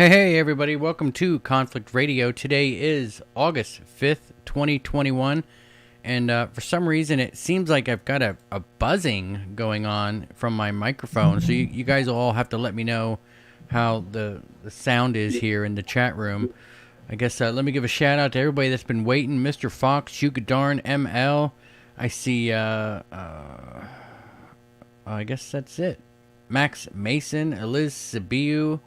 Hey, everybody, welcome to Conflict Radio. Today is August 5th, 2021, and for some reason it seems like I've got a buzzing going on from my microphone, so you guys will all have to let me know how the sound is here in the chat room. I guess let me give a shout out to everybody that's been waiting. Mr. Fox, Darn, ML, I see, I guess that's it. Max Mason, Eliz Sabiu,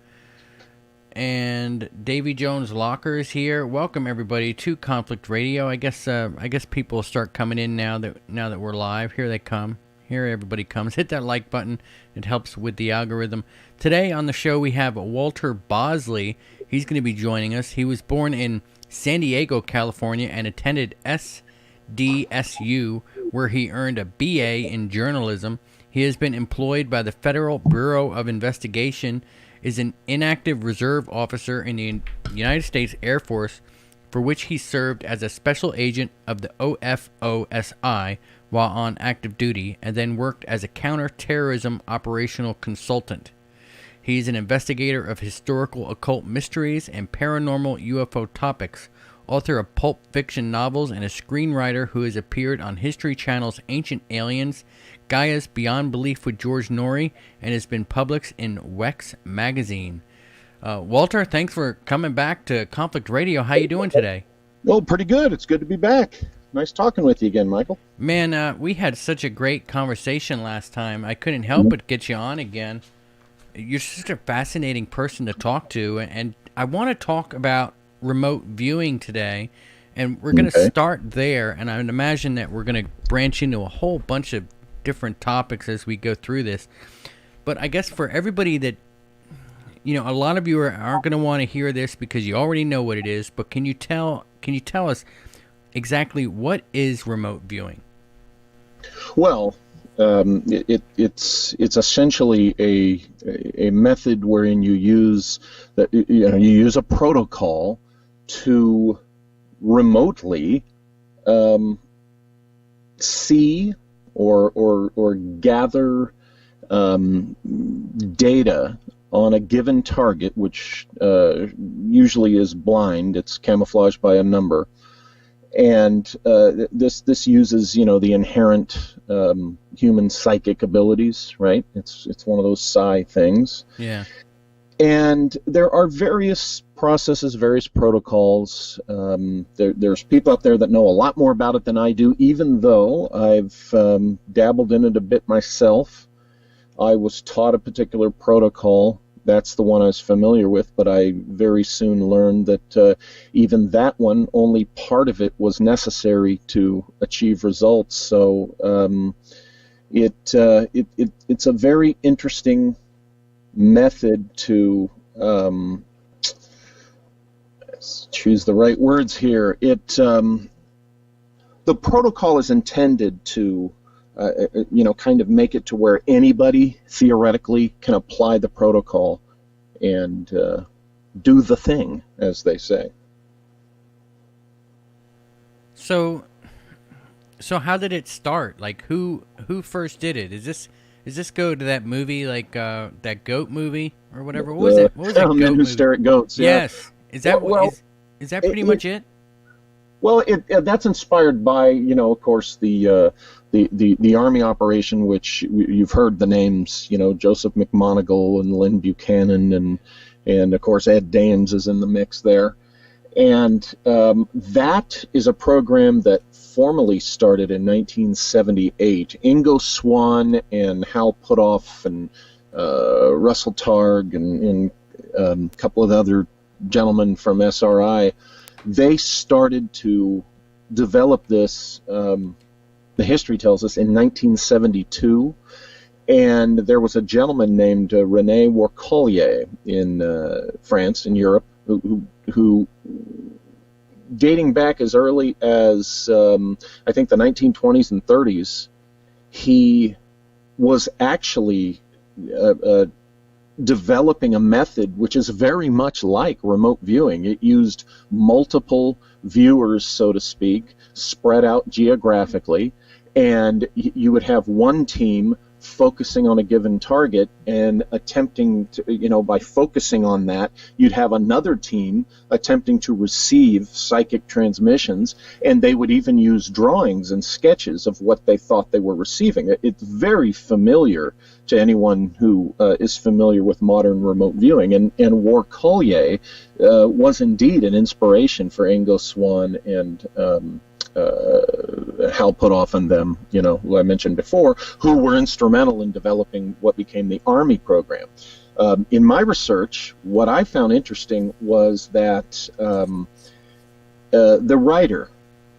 and Davy Jones Locker is here. Welcome everybody to Conflict Radio. I guess people will start coming in now that we're live. Here they come. Here everybody comes. Hit that like button. It helps with the algorithm. Today on the show we have Walter Bosley. He's going to be joining us. He was born in San Diego, California, and attended SDSU, where he earned a BA in journalism. He has been employed by the Federal Bureau of Investigation, is an inactive reserve officer in the United States Air Force, for which he served as a special agent of the AFOSI while on active duty, and then worked as a counter-terrorism operational consultant. He's an investigator of historical occult mysteries and paranormal UFO topics, author of pulp fiction novels, and a screenwriter who has appeared on History Channel's Ancient Aliens, Gaia's Beyond Belief with George Noory, and has been published in WEX Magazine. Walter, thanks for coming back to Conflict Radio. How you doing today? Well, pretty good. It's good to be back. Nice talking with you again, Michael. Man, we had such a great conversation last time. I couldn't help but get you on again. You're such a fascinating person to talk to, and I want to talk about remote viewing today, and we're going to start there, and I would imagine that we're going to branch into a whole bunch of different topics as we go through this. But I guess for everybody that, a lot of you aren't going to want to hear this because you already know what it is, but can you tell us exactly what is remote viewing? Well, it's essentially a method wherein you use a protocol to remotely see or gather data on a given target, which usually is blind. It's camouflaged by a number, and this uses the inherent human psychic abilities, right? It's one of those psi things. Yeah. And there are various processes, various protocols. There's people out there that know a lot more about it than I do, even though I've dabbled in it a bit myself. I was taught a particular protocol. That's the one I was familiar with, but I very soon learned that even that one, only part of it was necessary to achieve results. So it's a very interesting method to choose the right words here. The protocol is intended to kind of make it to where anybody theoretically can apply the protocol and do the thing, as they say. So how did it start? Like who first did it? Is this go to that movie, like that goat movie or whatever? What was it? What was that goat Men Who movie? Stare at Goats. Yeah. Yes. Is that is that pretty much it? Well, that's inspired by, of course, the Army operation, which you've heard the names, Joseph McMoneagle and Lynn Buchanan, and of course Ed Daines is in the mix there. And that is a program that formally started in 1978. Ingo Swann and Hal Puthoff and Russell Targ and a couple of other gentlemen from SRI, they started to develop this, the history tells us, in 1972. And there was a gentleman named René Warcollier in France, in Europe, who dating back as early as, I think, the 1920s and 30s, he was actually developing a method which is very much like remote viewing. It used multiple viewers, so to speak, spread out geographically, and you would have one team focusing on a given target and attempting to, by focusing on that, you'd have another team attempting to receive psychic transmissions, and they would even use drawings and sketches of what they thought they were receiving. It's very familiar to anyone who is familiar with modern remote viewing, and War-Collier was indeed an inspiration for Ingo Swann and Hal Puthoff and them, who I mentioned before, who were instrumental in developing what became the Army program. In my research, what I found interesting was that the writer,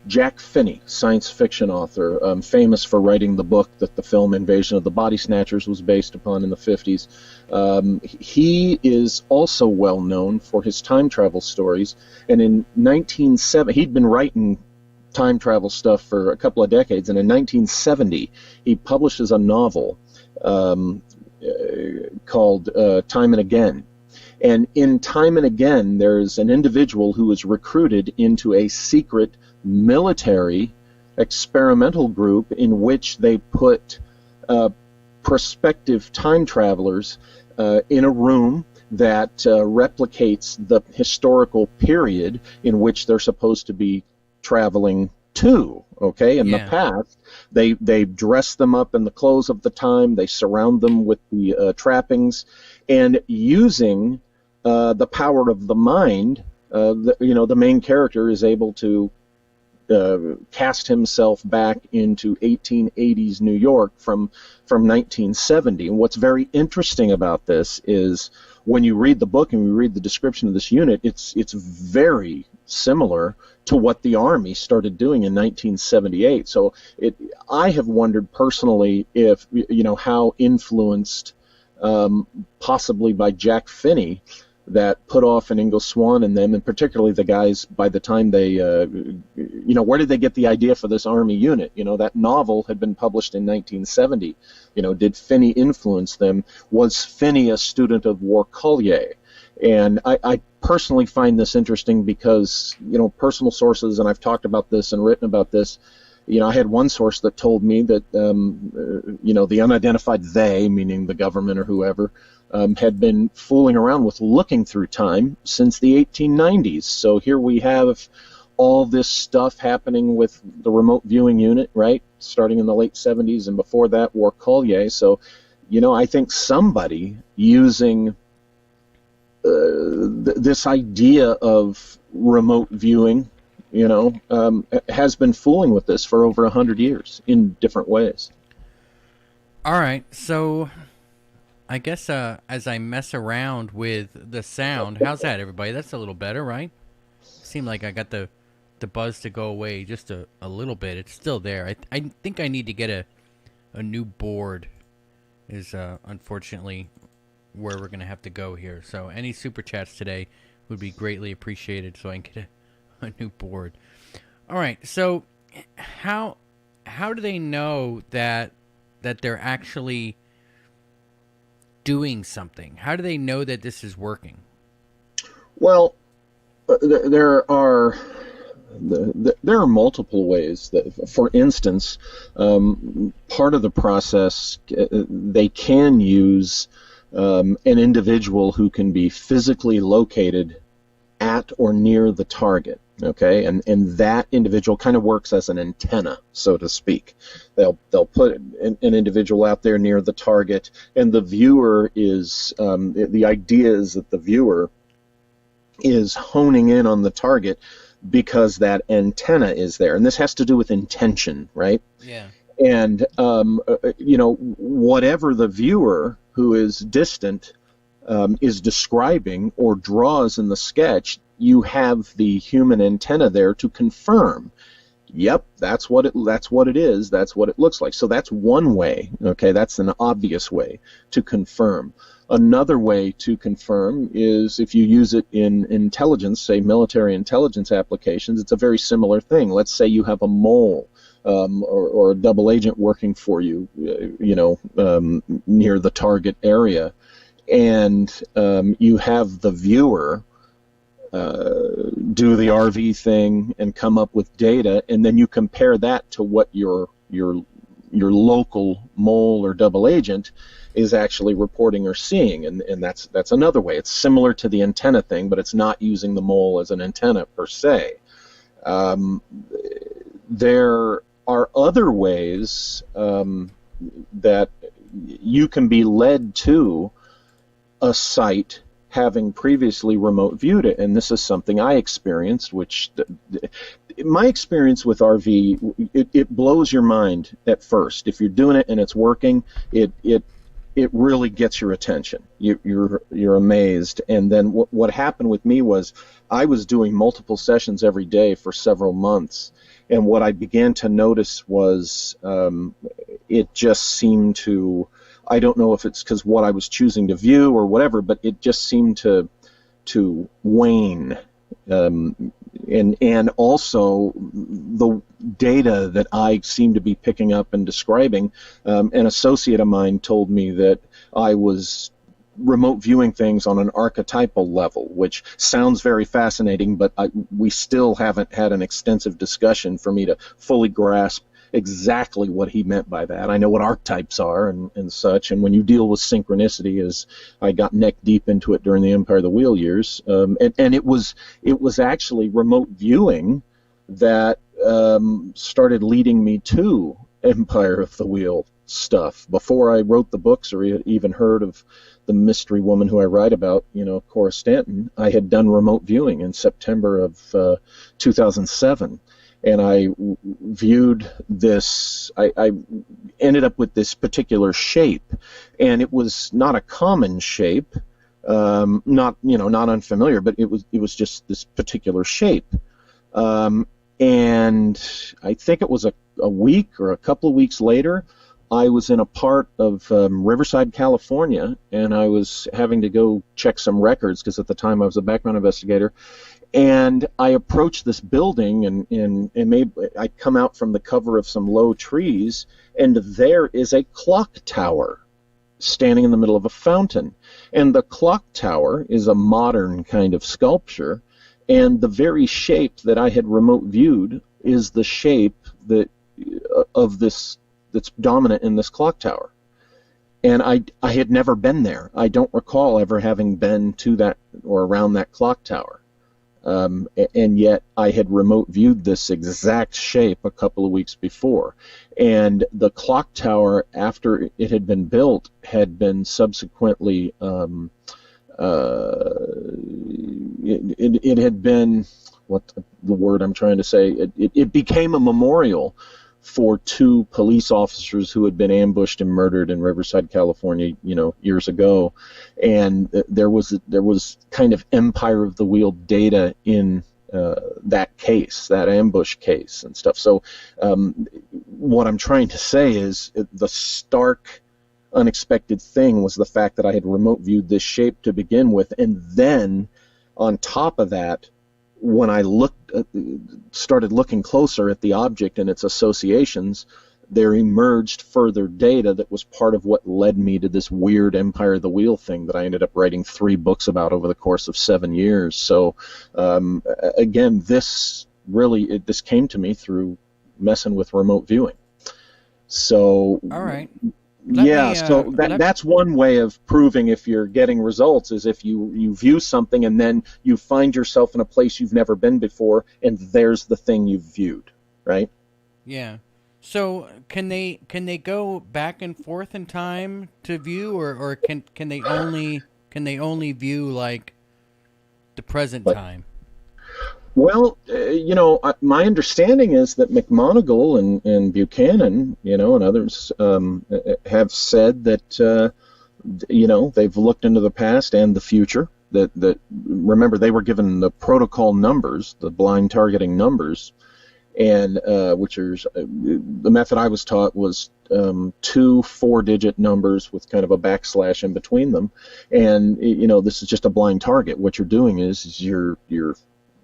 Jack Finney, science fiction author, famous for writing the book that the film Invasion of the Body Snatchers was based upon in the 50s, he is also well known for his time travel stories. And in 1970, he'd been writing time travel stuff for a couple of decades, and in 1970 he publishes a novel called Time and Again. And in Time and Again, there's an individual who is recruited into a secret military experimental group in which they put prospective time travelers in a room that replicates the historical period in which they're supposed to be traveling to. Okay, in the past, they dress them up in the clothes of the time, they surround them with the trappings, and using the power of the mind, the main character is able to cast himself back into 1880s New York from 1970. And what's very interesting about this is when you read the book and you read the description of this unit, it's very similar to what the Army started doing in 1978. So I have wondered personally if, how influenced possibly by Jack Finney, that Puthoff and Ingo Swann and them, and particularly the guys, by the time they, where did they get the idea for this Army unit? That novel had been published in 1970. Did Finney influence them? Was Finney a student of War-Collier? And I personally find this interesting because, personal sources, and I've talked about this and written about this, I had one source that told me that, the unidentified they, meaning the government or whoever, had been fooling around with looking through time since the 1890s. So here we have all this stuff happening with the remote viewing unit, right, starting in the late 70s, and before that, War-Collier. So, I think somebody using this idea of remote viewing, has been fooling with this for over 100 years in different ways. All right, so I guess as I mess around with the sound, how's that, everybody? That's a little better, right? Seemed like I got the buzz to go away just a little bit. It's still there. I think I need to get a new board is unfortunately where we're going to have to go here. So any super chats today would be greatly appreciated so I can get a new board. All right, so how do they know that they're actually doing something? How do they know that this is working? Well, there are multiple ways. For instance, part of the process, they can use an individual who can be physically located at or near the target. Okay, and that individual kind of works as an antenna, so to speak. They'll put an individual out there near the target, and the viewer is the idea is that the viewer is honing in on the target because that antenna is there, and this has to do with intention, right? Yeah. And whatever the viewer who is distant is describing or draws in the sketch, you have the human antenna there to confirm. Yep, that's what it is. That's what it looks like. So that's one way. Okay, that's an obvious way to confirm. Another way to confirm is if you use it in intelligence, say military intelligence applications. It's a very similar thing. Let's say you have a mole or a double agent working for you, near the target area, and you have the viewer do the RV thing and come up with data, and then you compare that to what your your local mole or double agent is actually reporting or seeing, and that's another way. It's similar to the antenna thing, but it's not using the mole as an antenna per se. There are other ways that you can be led to a site having previously remote viewed it, and this is something I experienced, which my experience with RV, it blows your mind at first. If you're doing it and it's working, it really gets your attention. You're amazed. And then what happened with me was I was doing multiple sessions every day for several months, and what I began to notice was it just seemed to, I don't know if it's because what I was choosing to view or whatever, but it just seemed to wane. And also the data that I seem to be picking up and describing, an associate of mine told me that I was remote viewing things on an archetypal level, which sounds very fascinating, but we still haven't had an extensive discussion for me to fully grasp exactly what he meant by that. I know what archetypes are and such, and when you deal with synchronicity, as I got neck deep into it during the Empire of the Wheel years, and it was actually remote viewing that started leading me to Empire of the Wheel stuff. Before I wrote the books or even heard of the mystery woman who I write about, Cora Stanton, I had done remote viewing in September of 2007. And I viewed this, I ended up with this particular shape, and it was not a common shape, not unfamiliar, but it was just this particular shape. And I think it was a week or a couple of weeks later, I was in a part of Riverside, California, and I was having to go check some records because at the time I was a background investigator. And I approached this building, and maybe I come out from the cover of some low trees, and there is a clock tower standing in the middle of a fountain. And the clock tower is a modern kind of sculpture, and the very shape that I had remote viewed is the shape of this that's dominant in this clock tower. And I had never been there. I don't recall ever having been to that or around that clock tower. And yet I had remote viewed this exact shape a couple of weeks before. And the clock tower, after it had been built, had been subsequently, it had been, what the word I'm trying to say, it became a memorial for two police officers who had been ambushed and murdered in Riverside, California, years ago. And there was kind of Empire of the Wheel data in that case, that ambush case and stuff. So what I'm trying to say is the stark, unexpected thing was the fact that I had remote viewed this shape to begin with, and then on top of that, when I started looking closer at the object and its associations, there emerged further data that was part of what led me to this weird Empire of the Wheel thing that I ended up writing 3 books about over the course of 7 years. So again, this came to me through messing with remote viewing. So all right. That's one way of proving if you're getting results, is if you view something and then you find yourself in a place you've never been before, and there's the thing you've viewed, right? Yeah. So can they go back and forth in time to view, or can they only view like the present time? Well, my understanding is that McMoneagle and Buchanan, and others have said that, they've looked into the past and the future. That remember, they were given the protocol numbers, the blind targeting numbers, and which is the method I was taught was 2 4-digit numbers with kind of a backslash in between them, and this is just a blind target. What you're doing is you're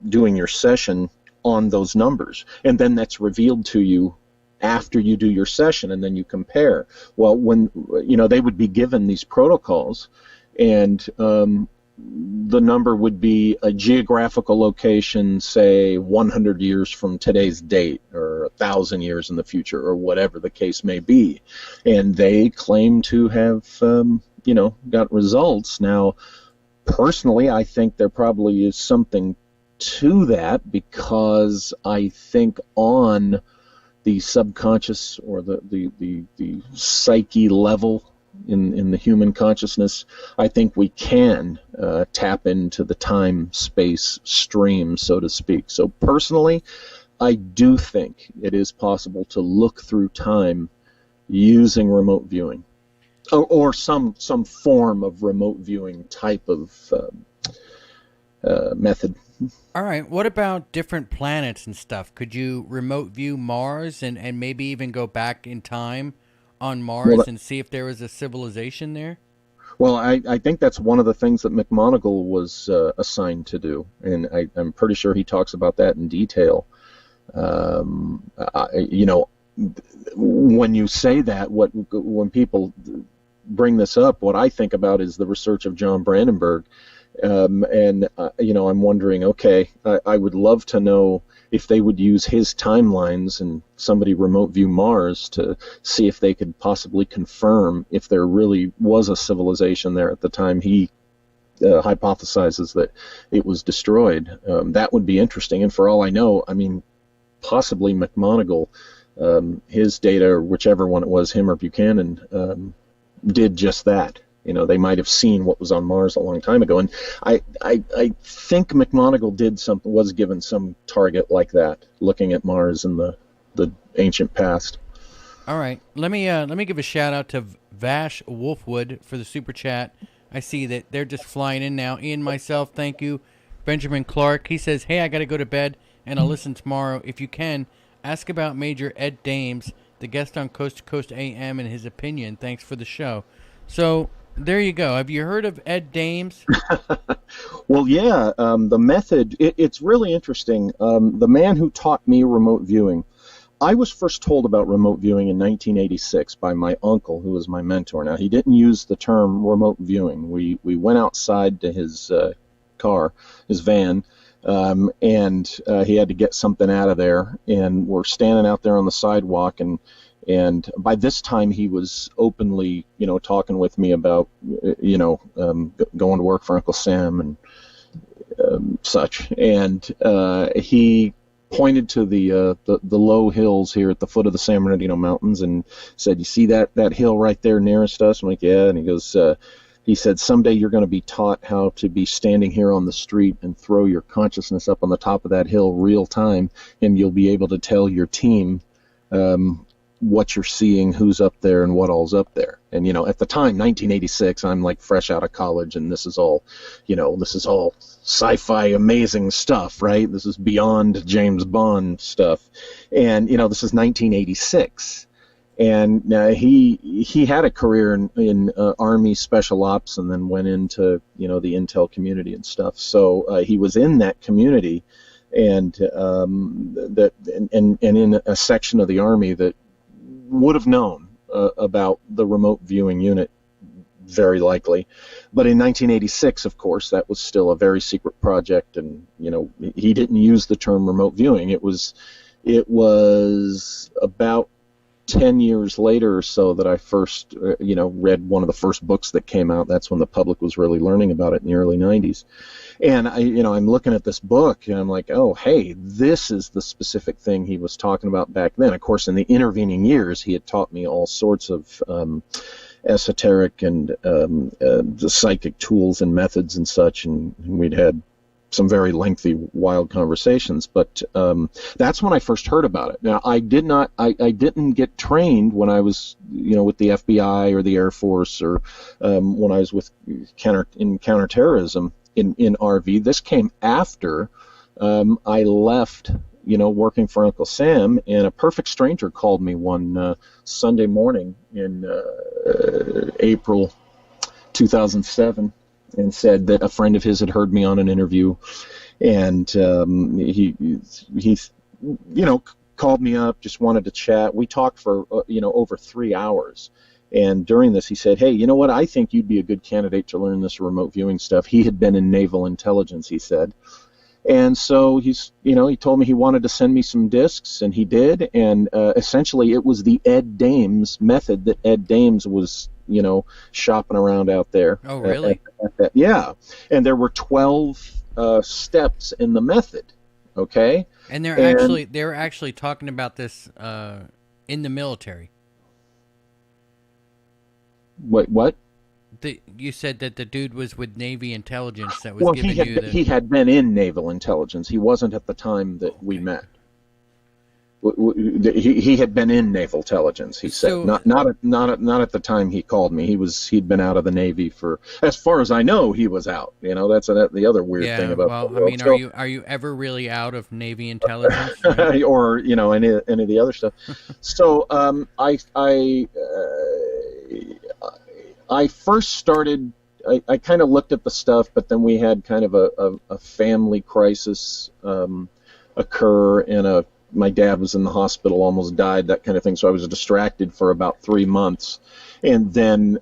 doing your session on those numbers, and then that's revealed to you after you do your session, and then you compare. Well, when they would be given these protocols, and the number would be a geographical location, say 100 years from today's date, or 1,000 years in the future, or whatever the case may be. And they claim to have, got results. Now, personally, I think there probably is something to that, because I think on the subconscious or the psyche level in the human consciousness, I think we can tap into the time-space stream, so to speak. So personally, I do think it is possible to look through time using remote viewing, or some form of remote viewing type of method. All right. What about different planets and stuff? Could you remote view Mars and maybe even go back in time on Mars and see if there was a civilization there? Well, I think that's one of the things that McMoneagle was assigned to do, and I'm pretty sure he talks about that in detail. When you say that, when people bring this up, what I think about is the research of John Brandenburg. I'm wondering, okay, I would love to know if they would use his timelines and somebody remote view Mars to see if they could possibly confirm if there really was a civilization there at the time he hypothesizes that it was destroyed. That would be interesting. And for all I know, I mean, possibly McMoneagle, his data, or whichever one it was, him or Buchanan, did just that. They might have seen what was on Mars a long time ago, and I think McMoneagle was given some target like that, looking at Mars in the ancient past. All right, let me give a shout out to Vash Wolfwood for the super chat. I see that they're just flying in now. Ian, myself, thank you. Benjamin Clark, he says, "Hey, I got to go to bed, and I'll listen tomorrow. If you can, ask about Major Ed Dames, the guest on Coast to Coast AM, and his opinion. Thanks for the show." So there you go. Have you heard of Ed Dames? Well, yeah. The method, it's really interesting. The man who taught me remote viewing, I was first told about remote viewing in 1986 by my uncle, who was my mentor. Now, he didn't use the term remote viewing. We went outside to his car, his van, and he had to get something out of there. And we're standing out there on the sidewalk, and by this time, he was openly, talking with me about, going to work for Uncle Sam and such. And he pointed to the low hills here at the foot of the San Bernardino Mountains and said, "You see that hill right there nearest us?" I'm like, "Yeah." And he goes, he said, "Someday you're going to be taught how to be standing here on the street and throw your consciousness up on the top of that hill real time, and you'll be able to tell your team what you're seeing, who's up there, and what all's up there." And at the time, 1986, I'm like fresh out of college, and this is all sci-fi amazing stuff, right? This is beyond James Bond stuff, and this is 1986, and he had a career in Army Special Ops, and then went into the intel community and stuff. So he was in that community, and in a section of the Army that would have known about the remote viewing unit, very likely. But in 1986, of course, that was still a very secret project, and he didn't use the term remote viewing. It was about 10 years later or so that I first read one of the first books that came out. That's when the public was really learning about it, in the early 90s. And I'm looking at this book, and I'm like, oh, hey, this is the specific thing he was talking about back then. Of course, in the intervening years, he had taught me all sorts of esoteric and the psychic tools and methods and such, and we'd had some very lengthy, wild conversations. But that's when I first heard about it. Now, I didn't get trained when I was, with the FBI or the Air Force, or when I was with counter-terrorism. In RV. This came after I left, working for Uncle Sam, and a perfect stranger called me one Sunday morning in April 2007 and said that a friend of his had heard me on an interview, and he called me up, just wanted to chat. We talked for over 3 hours. And during this, he said, hey, you know what? I think you'd be a good candidate to learn this remote viewing stuff. He had been in naval intelligence, he said. And so he told me he wanted to send me some discs, and he did. And essentially, it was the Ed Dames method that Ed Dames was, shopping around out there. Oh, really? Yeah. And there were 12 steps in the method. Okay. And they're actually talking about this in the military. What? You said that the dude was with Navy intelligence that was giving you the... he had been in naval intelligence. He wasn't at the time that we met. He had been in naval intelligence. He said not at the time he called me. He'd been out of the Navy for, as far as I know, he was out. That's the other weird thing about. Well, I mean, are you ever really out of Navy intelligence? Or any of the other stuff? So I first started. I kind of looked at the stuff, but then we had kind of a family crisis occur, and my dad was in the hospital, almost died, that kind of thing. So I was distracted for about 3 months, and then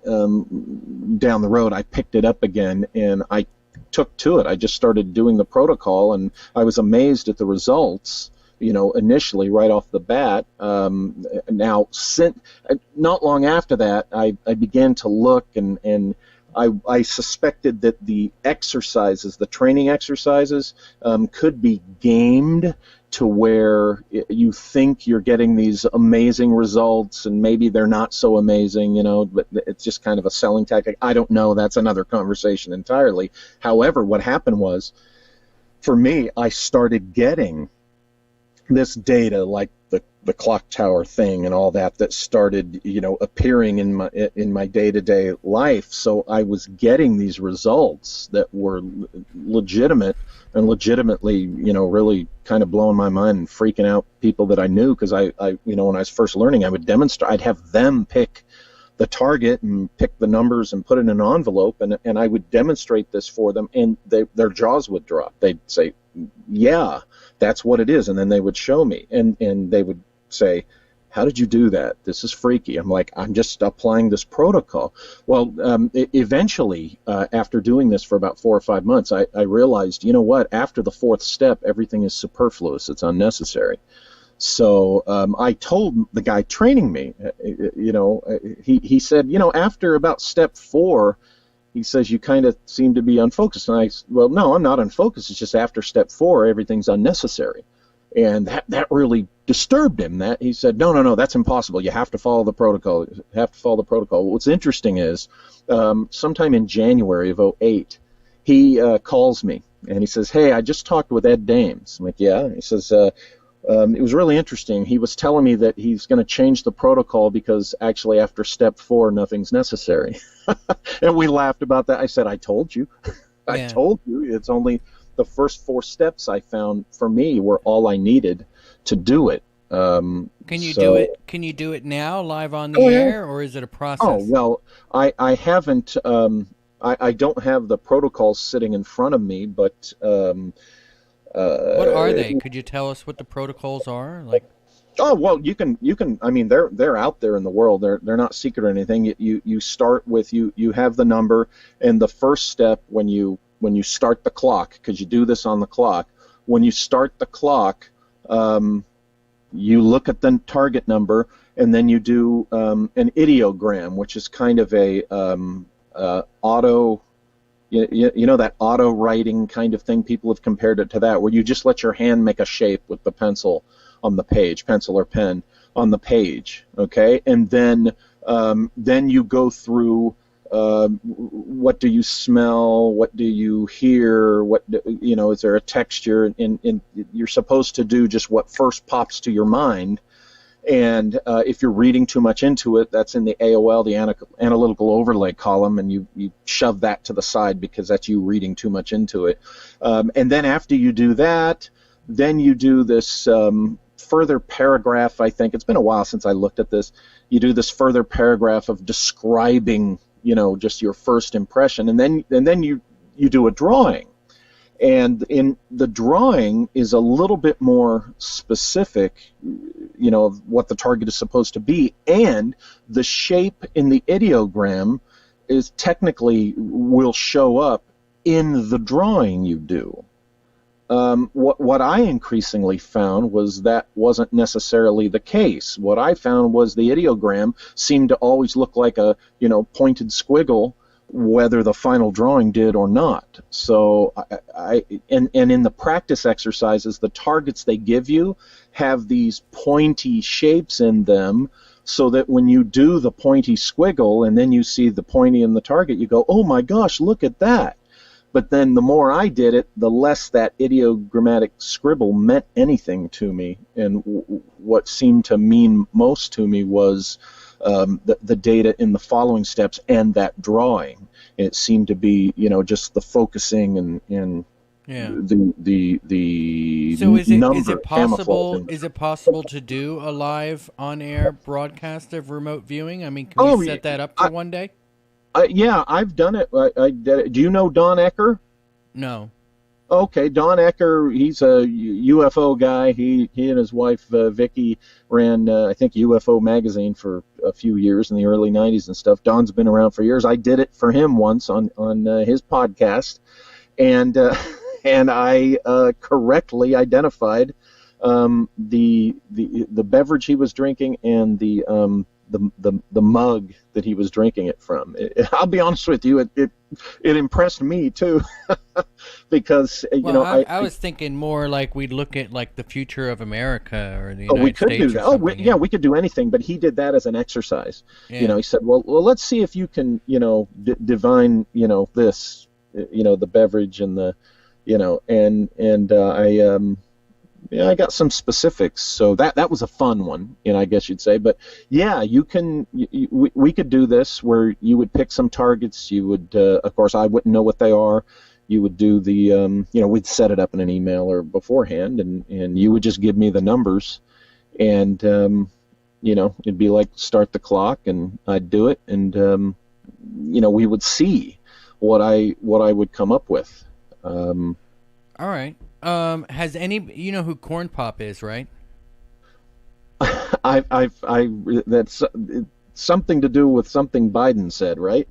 down the road I picked it up again, and I took to it. I just started doing the protocol, and I was amazed at the results. Initially, right off the bat. Now, not long after that, I began to look, and I suspected that the exercises, the training exercises, could be gamed to where you think you're getting these amazing results, and maybe they're not so amazing, but it's just kind of a selling tactic. I don't know. That's another conversation entirely. However, what happened was, for me, I started getting this data, like the clock tower thing and all that started appearing in my day-to-day life. So I was getting these results that were legitimate and legitimately really kind of blowing my mind and freaking out people that I knew, because I when I was first learning, I would demonstrate. I'd have them pick the target and pick the numbers and put it in an envelope, and I would demonstrate this for them, and their jaws would drop. They'd say, yeah, that's what it is. And then they would show me, and they would say, how did you do that? This is freaky. I'm like, I'm just applying this protocol. Well, eventually, after doing this for about 4 or 5 months, I realized, after the 4th step, everything is superfluous. It's unnecessary. So I told the guy training me, he said, after about step 4, he says, you kind of seem to be unfocused. And well, no, I'm not unfocused. It's just after step 4, everything's unnecessary. And that really disturbed him. That he said, no, that's impossible. You have to follow the protocol. You have to follow the protocol. What's interesting is, sometime in January of 2008, he calls me and he says, hey, I just talked with Ed Dames. I'm like, yeah. He says, it was really interesting. He was telling me that he's going to change the protocol because actually after step 4, nothing's necessary. And we laughed about that. I said, I told you. I told you. It's only the first 4 steps I found for me were all I needed to do it. Can you do it? Can you do it now, live on the air, or is it a process? Oh well, I haven't. I don't have the protocols sitting in front of me, but what are they? Could you tell us what the protocols are? Like, oh well, you can. I mean, they're out there in the world. They're not secret or anything. You start with you have the number, and the first step when you start the clock, because you do this on the clock. When you start the clock, you look at the target number, and then you do an ideogram, which is kind of a auto, that auto writing kind of thing. People have compared it to that, where you just let your hand make a shape with the pencil on the page, pencil or pen on the page, okay? And then you go through. What do you smell? What do you hear? Is there a texture? And you're supposed to do just what first pops to your mind. And if you're reading too much into it, that's in the AOL, the analytical overlay column, and you shove that to the side because that's you reading too much into it. And then after you do that, then you do this further paragraph. I think it's been a while since I looked at this. You do this further paragraph of describing just your first impression, and then you do a drawing, And in the drawing is a little bit more specific, of what the target is supposed to be, and the shape in the ideogram is technically will show up in the drawing you do. What I increasingly found was that wasn't necessarily the case. What I found was the ideogram seemed to always look like a pointed squiggle, whether the final drawing did or not. So and in the practice exercises, the targets they give you have these pointy shapes in them, so that when you do the pointy squiggle and then you see the pointy in the target, you go, oh my gosh, look at that. But then the more I did it, the less that ideogrammatic scribble meant anything to me. And what seemed to mean most to me was the data in the following steps and that drawing. It seemed to be, just the focusing and the so is number it possible? Is it possible to do a live on-air broadcast of remote viewing? I mean, can we set that up for one day? Yeah, I've done it. I did it. Do you know Don Ecker? No. Okay, Don Ecker, he's a UFO guy. He and his wife Vicky ran, I think, UFO Magazine for a few years in the early 90s and stuff. Don's been around for years. I did it for him once on his podcast, and I correctly identified the beverage he was drinking and the mug that he was drinking it from. I'll be honest with you, it impressed me too, because I was thinking more like we'd look at like the future of America or the United States. Do that. We could do anything, but he did that as an exercise. Yeah. He said, well, let's see if you can, divine, this, the beverage and the, I got some specifics, so that was a fun one, I guess you'd say. But yeah, you can. We could do this where you would pick some targets. You would, of course, I wouldn't know what they are. You would do the, we'd set it up in an email or beforehand, and you would just give me the numbers, and it'd be like start the clock, and I'd do it, and we would see what I would come up with. All right. Has you know who Corn Pop is, right? That's something to do with something Biden said, right?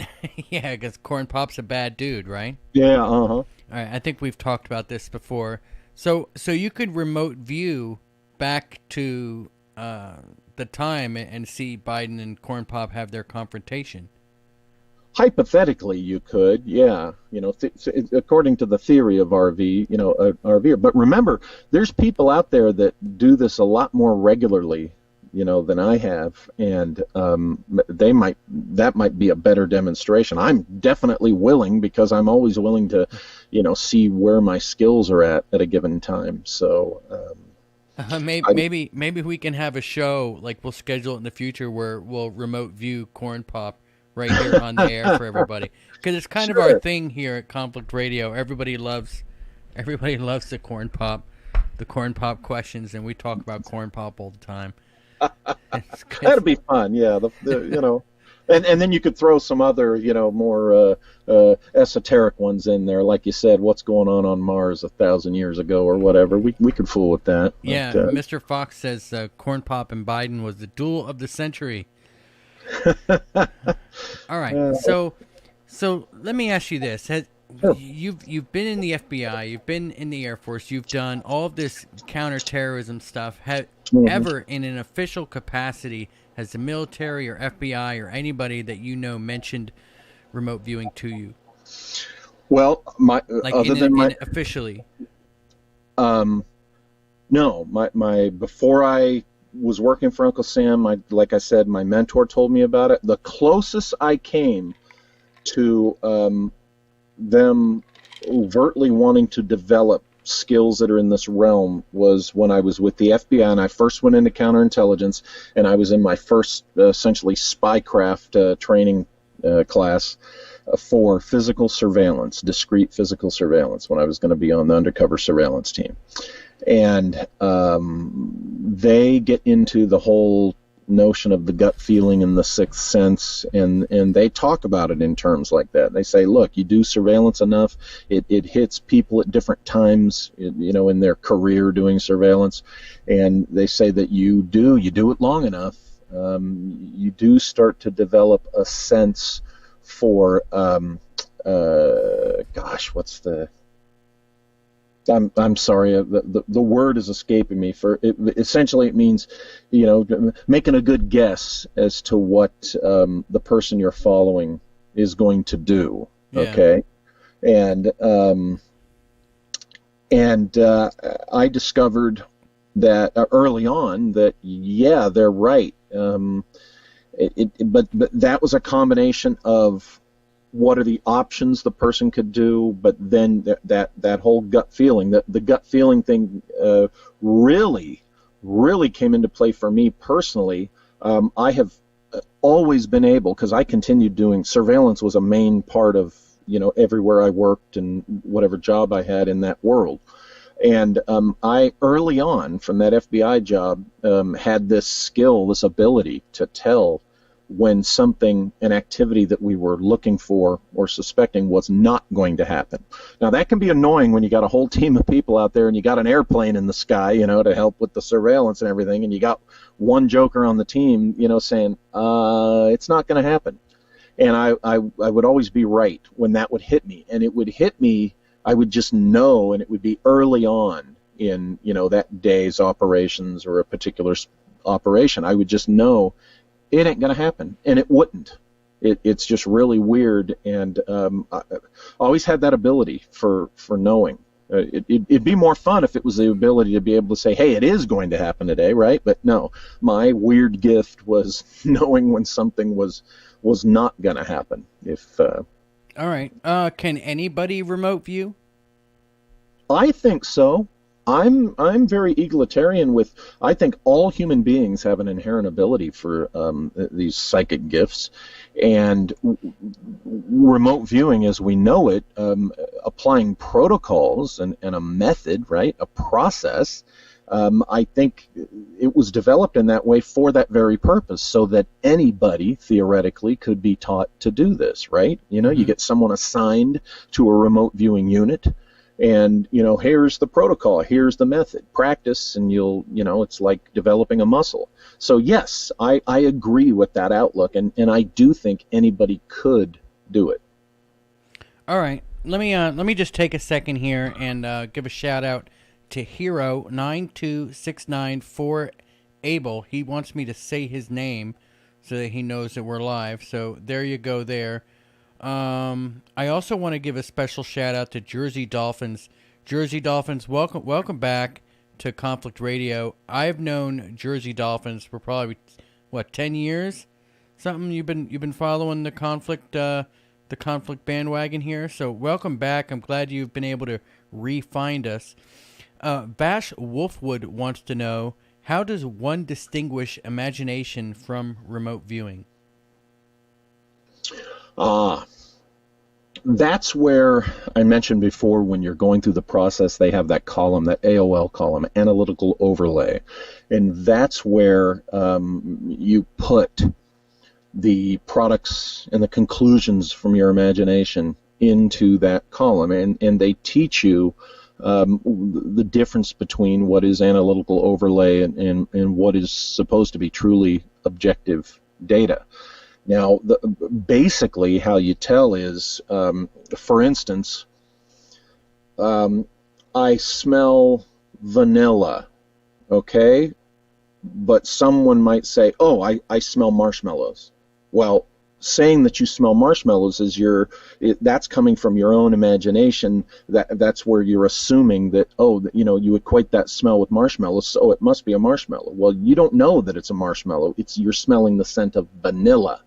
Yeah, because Corn Pop's a bad dude, right? Yeah, All right, I think we've talked about this before. So you could remote view back to the time and see Biden and Corn Pop have their confrontation. Hypothetically, you could, yeah. According to the theory of RV. But remember, there's people out there that do this a lot more regularly, than I have, and that might be a better demonstration. I'm definitely willing, because I'm always willing to, see where my skills are at a given time. So. Maybe we can have a show, like we'll schedule it in the future, where we'll remote view Corn Pop right here on the air for everybody, because it's kind of our thing here at Conflict Radio. Everybody loves the Corn Pop questions, and we talk about Corn Pop all the time. That'd be fun, yeah. And then you could throw some other, more esoteric ones in there, like you said, what's going on Mars 1,000 years ago or whatever. We could fool with that. Yeah, but, Mr. Fox says Corn Pop and Biden was the duel of the century. All right, so let me ask you this: you've been in the FBI, you've been in the Air Force, you've done all of this counter-terrorism stuff. Have ever, in an official capacity, has the military or FBI or anybody that you know mentioned remote viewing to you? Well, officially. No, my before I was working for Uncle Sam, like I said, my mentor told me about it. The closest I came to them overtly wanting to develop skills that are in this realm was when I was with the FBI, and I first went into counterintelligence, and I was in my first essentially spycraft training class for physical surveillance, discrete physical surveillance, when I was going to be on the undercover surveillance team. And they get into the whole notion of the gut feeling and the sixth sense, and they talk about it in terms like that. They say, look, you do surveillance enough, it hits people at different times, in their career doing surveillance, and they say that you do it long enough, you do start to develop a sense for, what's the... I'm sorry, the word is escaping me. Essentially, it means, making a good guess as to what the person you're following is going to do. Yeah. Okay, and I discovered that early on that they're right. But that was a combination of what are the options the person could do, but then that whole gut feeling, the gut feeling thing really came into play for me personally. I have always been able, because I continued doing surveillance, was a main part of everywhere I worked and whatever job I had in that world. And I early on from that FBI job had this skill, this ability to tell when an activity that we were looking for or suspecting was not going to happen. Now, that can be annoying when you got a whole team of people out there and you got an airplane in the sky, to help with the surveillance and everything, and you got one joker on the team, saying, it's not going to happen. And I would always be right when that would hit me. And it would hit me, I would just know, and it would be early on in, that day's operations or a particular operation. I would just know it ain't going to happen, and it wouldn't. It's just really weird, and I always had that ability for knowing. It'd be more fun if it was the ability to be able to say, hey, it is going to happen today, right? But no, my weird gift was knowing when something was not going to happen. All right. Can anybody remote view? I think so. I'm very egalitarian with, I think all human beings have an inherent ability for these psychic gifts, and remote viewing as we know it, applying protocols and a method, right, a process, I think it was developed in that way for that very purpose, so that anybody theoretically could be taught to do this, right? You get someone assigned to a remote viewing unit, and, here's the protocol, here's the method, practice, and it's like developing a muscle. So yes, I agree with that outlook, and I do think anybody could do it. All right, let me just take a second here and give a shout out to Hero9269 for Abel. He wants me to say his name so that he knows that we're live. So there you go there. I also want to give a special shout out to Jersey Dolphins. Jersey Dolphins, welcome back to Conflict Radio. I've known Jersey Dolphins for probably 10 years? Something you've been following the conflict bandwagon here. So welcome back. I'm glad you've been able to re-find us. Bash Wolfwood wants to know, how does one distinguish imagination from remote viewing? That's where I mentioned before, when you're going through the process, they have that column, that AOL column, analytical overlay. And that's where you put the products and the conclusions from your imagination into that column. And they teach you the difference between what is analytical overlay and what is supposed to be truly objective data. Now, basically how you tell is, for instance, I smell vanilla, okay? But someone might say, oh, I smell marshmallows. Well, saying that you smell marshmallows is that's coming from your own imagination. That's where you're assuming that, you equate that smell with marshmallows, so it must be a marshmallow. Well, you don't know that it's a marshmallow. You're smelling the scent of vanilla,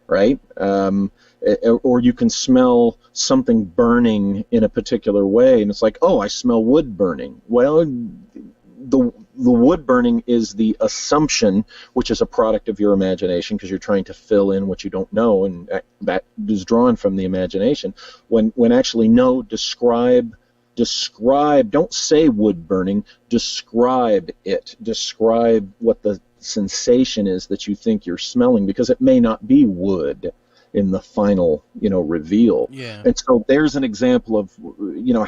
right? Or you can smell something burning in a particular way, and it's like, oh, I smell wood burning. Well, the wood burning is the assumption, which is a product of your imagination, because you're trying to fill in what you don't know, and that is drawn from the imagination. When actually, no, describe, don't say wood burning, describe it. Describe what the sensation is that you think you're smelling, because it may not be wood in the final, reveal. Yeah. And so there's an example of,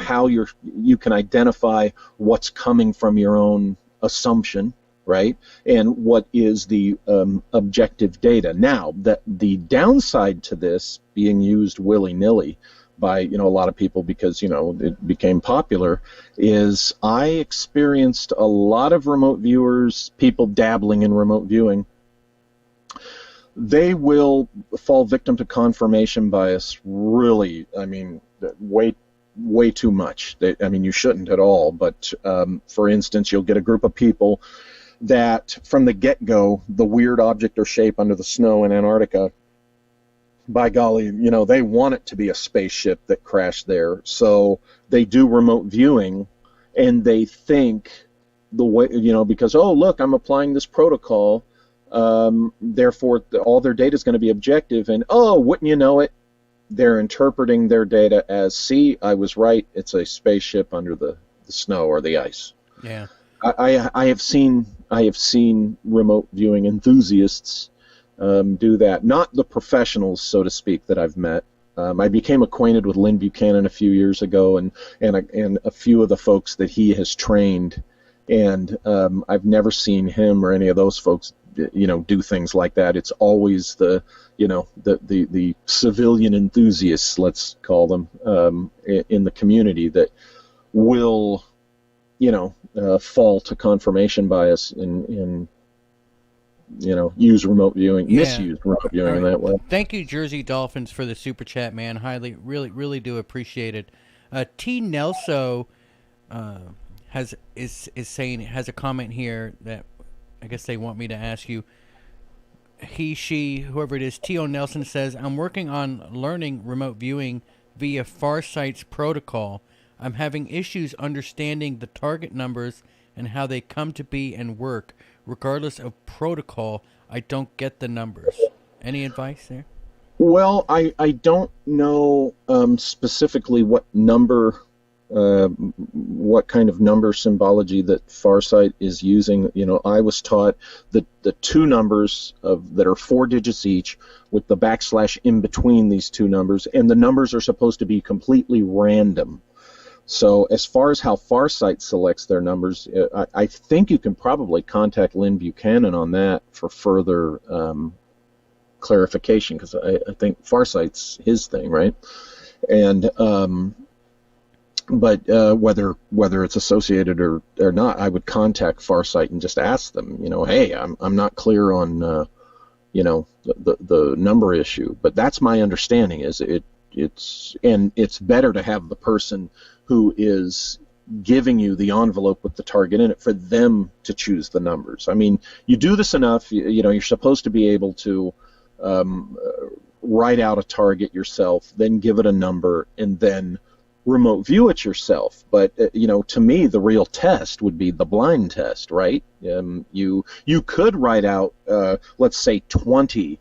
how you can identify what's coming from your own assumption, right? And what is the objective data. Now, the downside to this being used willy-nilly by, a lot of people because, it became popular, is I experienced a lot of remote viewers, people dabbling in remote viewing. They will fall victim to confirmation bias really, way too much. You shouldn't at all, but for instance, you'll get a group of people that from the get-go, the weird object or shape under the snow in Antarctica, by golly, they want it to be a spaceship that crashed there. So they do remote viewing, and they think the way, because, oh, look, I'm applying this protocol, therefore all their data is going to be objective, and, oh, wouldn't you know it, they're interpreting their data as, see, I was right, it's a spaceship under the snow or the ice. Yeah. I have seen remote viewing enthusiasts do that. Not the professionals, so to speak, that I've met. I became acquainted with Lynn Buchanan a few years ago, and a few of the folks that he has trained, and I've never seen him or any of those folks, do things like that. It's always the civilian enthusiasts, let's call them, in the community that will, fall to confirmation bias and use remote viewing, misuse remote viewing in that way. Thank you, Jersey Dolphins, for the super chat, man. Really do appreciate it. T. Nelso has a comment here that I guess they want me to ask you. He, she, whoever it is, T.O. Nelson says, I'm working on learning remote viewing via Farsight's protocol. I'm having issues understanding the target numbers and how they come to be and work. Regardless of protocol, I don't get the numbers. Any advice there? Well, I don't know specifically what kind of number symbology that Farsight is using. I was taught that the two numbers that are 4 digits each with the backslash in between these two numbers, and the numbers are supposed to be completely random. So as far as how Farsight selects their numbers, I think you can probably contact Lynn Buchanan on that for further clarification, because I think Farsight's his thing, right? And but whether it's associated or not, I would contact Farsight and just ask them, hey, I'm not clear on the number issue, but that's my understanding. Is it's better to have the person who is giving you the envelope with the target in it for them to choose the numbers. You do this enough, you're supposed to be able to write out a target yourself, then give it a number, and then remote view it yourself. But to me, the real test would be the blind test, right? You could write out, let's say, 20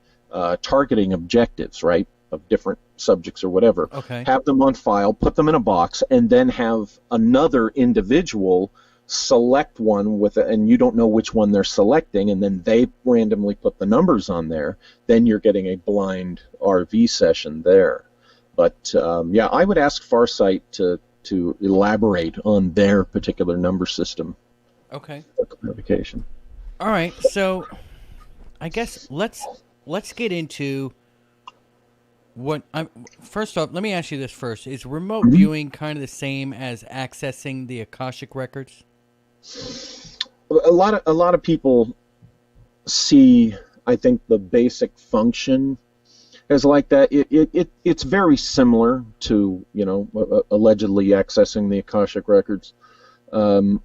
targeting objectives, right, of different subjects or whatever. Okay. Have them on file, put them in a box, and then have another individual select one and you don't know which one they're selecting, and then they randomly put the numbers on there. Then you're getting a blind RV session there. But I would ask Farsight to elaborate on their particular number system. Okay. For clarification. All right. So, I guess let's get into what. First off, let me ask you this first: is remote viewing kind of the same as accessing the Akashic records? A lot of people see, I think, the basic function as like that. It's very similar to allegedly accessing the Akashic records. You're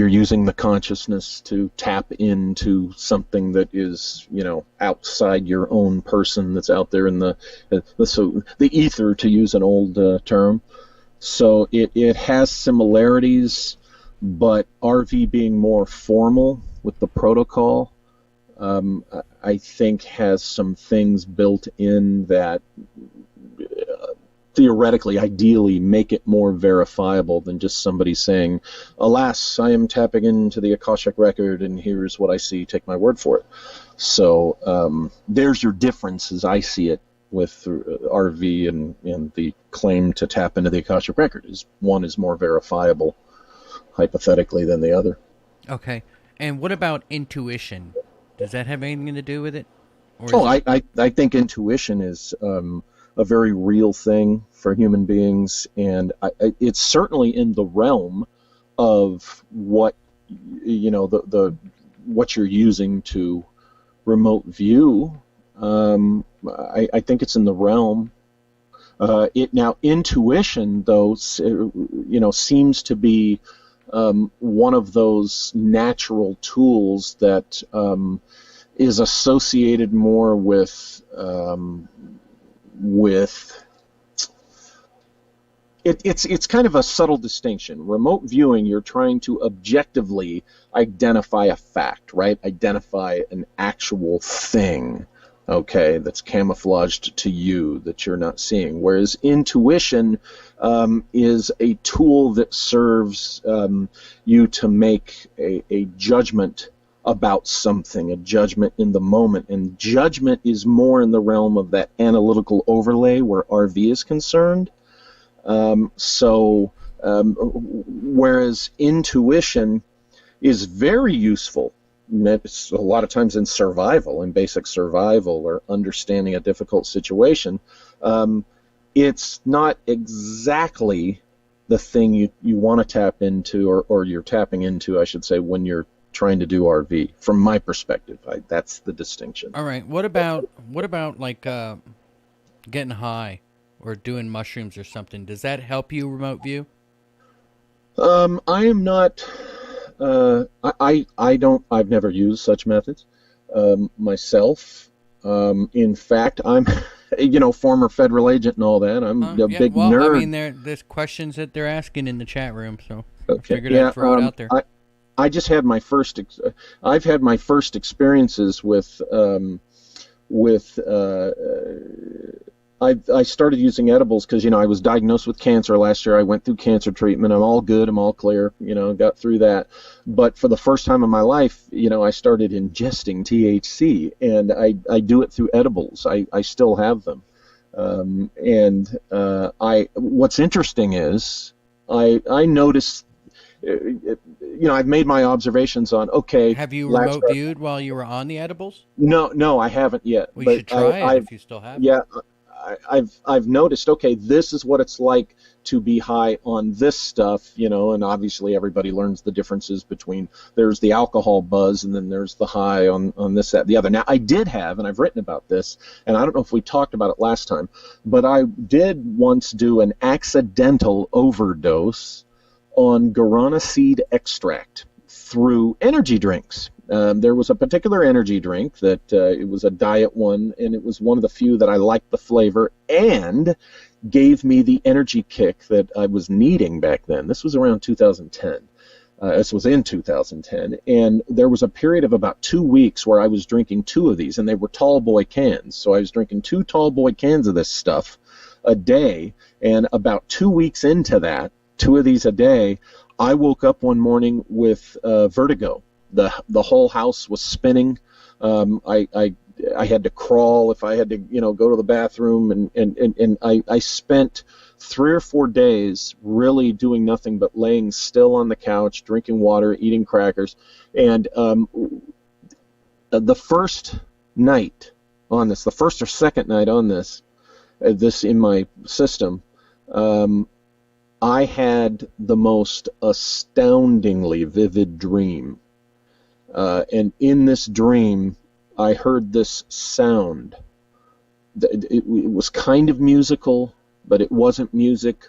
using the consciousness to tap into something that is outside your own person, that's out there in the ether, to use an old term. So it has similarities, but RV being more formal with the protocol, I think has some things built in that theoretically, ideally, make it more verifiable than just somebody saying, alas, I am tapping into the Akashic record and here's what I see, take my word for it. So there's your difference as I see it with RV and the claim to tap into the Akashic record. Is one is more verifiable, hypothetically, than the other. Okay. And what about intuition? Does that have anything to do with it? I think intuition is a very real thing for human beings, and it's certainly in the realm of what what you're using to remote view. I think it's in the realm. Now intuition, though, seems to be one of those natural tools that is associated more with it's kind of a subtle distinction. Remote viewing, you're trying to objectively identify a fact, right? Identify an actual thing, okay, that's camouflaged to you that you're not seeing. Whereas intuition is a tool that serves you to make a judgment about something, a judgment in the moment. And judgment is more in the realm of that analytical overlay where RV is concerned. Whereas intuition is very useful. It's a lot of times in survival, in basic survival or understanding a difficult situation. It's not exactly the thing you want to tap into, or you're tapping into, I should say, when you're trying to do RV. From my perspective, that's the distinction. All right. What about like getting high or doing mushrooms or something? Does that help you remote view? I am not. I don't. I've never used such methods myself. In fact, I'm, former federal agent and all that. I'm a big nerd. I mean, there's questions that they're asking in the chat room, so okay. I figured I'd throw it out there. I just had my first. I've had my first experiences with. I started using edibles because, I was diagnosed with cancer last year. I went through cancer treatment. I'm all good. I'm all clear. Got through that. But for the first time in my life, I started ingesting THC, and I do it through edibles. I still have them. What's interesting is I noticed, I've made my observations on, okay. Have you remote viewed while you were on the edibles? No, I haven't yet. Well, you should try it if you still have it. Yeah. I've noticed, okay, this is what it's like to be high on this stuff, and obviously everybody learns the differences between, there's the alcohol buzz and then there's the high on this, that, the other. Now, I did have, and I've written about this, and I don't know if we talked about it last time, but I did once do an accidental overdose on guarana seed extract through energy drinks. There was a particular energy drink that it was a diet one, and it was one of the few that I liked the flavor and gave me the energy kick that I was needing back then. This was around 2010. This was in 2010, and there was a period of about 2 weeks where I was drinking 2 of these, and they were tall boy cans. So I was drinking 2 tall boy cans of this stuff a day, and about 2 weeks into that, 2 of these a day, I woke up one morning with vertigo. The whole house was spinning. I had to crawl if I had to go to the bathroom, and I spent 3 or 4 days really doing nothing but laying still on the couch, drinking water, eating crackers. And the first night on this, the first or second night on this in my system, I had the most astoundingly vivid dream. And in this dream, I heard this sound. It was kind of musical, but it wasn't music.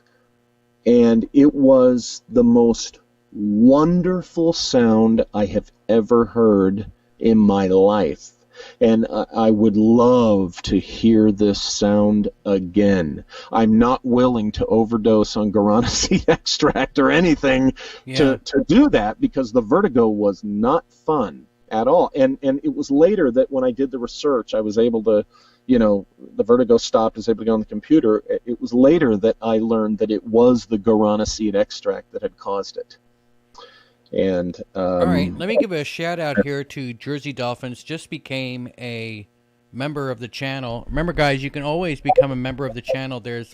And it was the most wonderful sound I have ever heard in my life. And I would love to hear this sound again. I'm not willing to overdose on guarana seed extract or anything to do that, because the vertigo was not fun at all. And it was later that when I did the research, I was able to, the vertigo stopped, I was able to get on the computer. It was later that I learned that it was the guarana seed extract that had caused it. And all right, let me give a shout out here to Jersey Dolphins. Just became a member of the channel. Remember, guys, you can always become a member of the channel. There's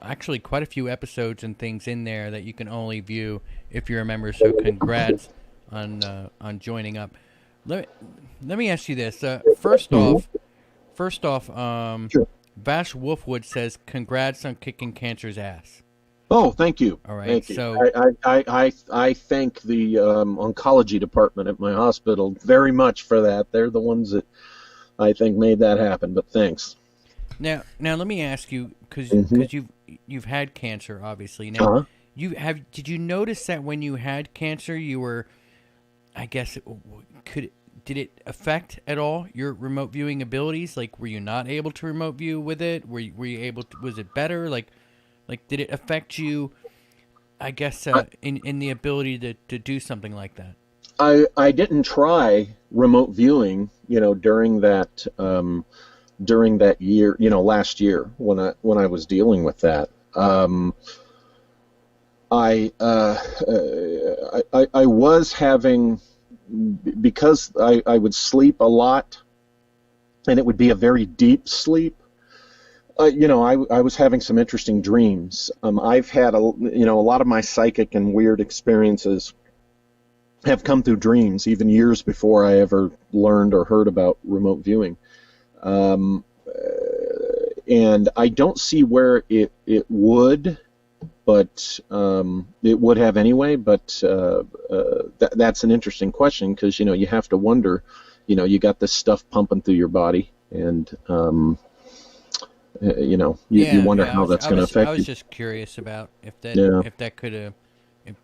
actually quite a few episodes and things in there that you can only view if you're a member. So congrats on joining up. Let me ask you this. First off, sure. Vash Wolfwood says congrats on kicking cancer's ass. Oh, thank you. All right. Thank you. So I thank the oncology department at my hospital very much for that. They're the ones that I think made that happen. But thanks. Now let me ask you, because you've had cancer, obviously. Now did you notice that when you had cancer, you were, I guess, did it affect at all your remote viewing abilities? Like, were you not able to remote view with it? Were you able to? Was it better? Like, did it affect you, I guess, in the ability to do something like that? I didn't try remote viewing, during that year, last year when I was dealing with that. I was having, because I would sleep a lot, and it would be a very deep sleep. I was having some interesting dreams. I've had a lot of my psychic and weird experiences have come through dreams, even years before I ever learned or heard about remote viewing. And I don't see where it would, but it would have anyway. But that's an interesting question, because you have to wonder. You got this stuff pumping through your body, and you wonder how that's going to affect you. I was just curious about if that could have,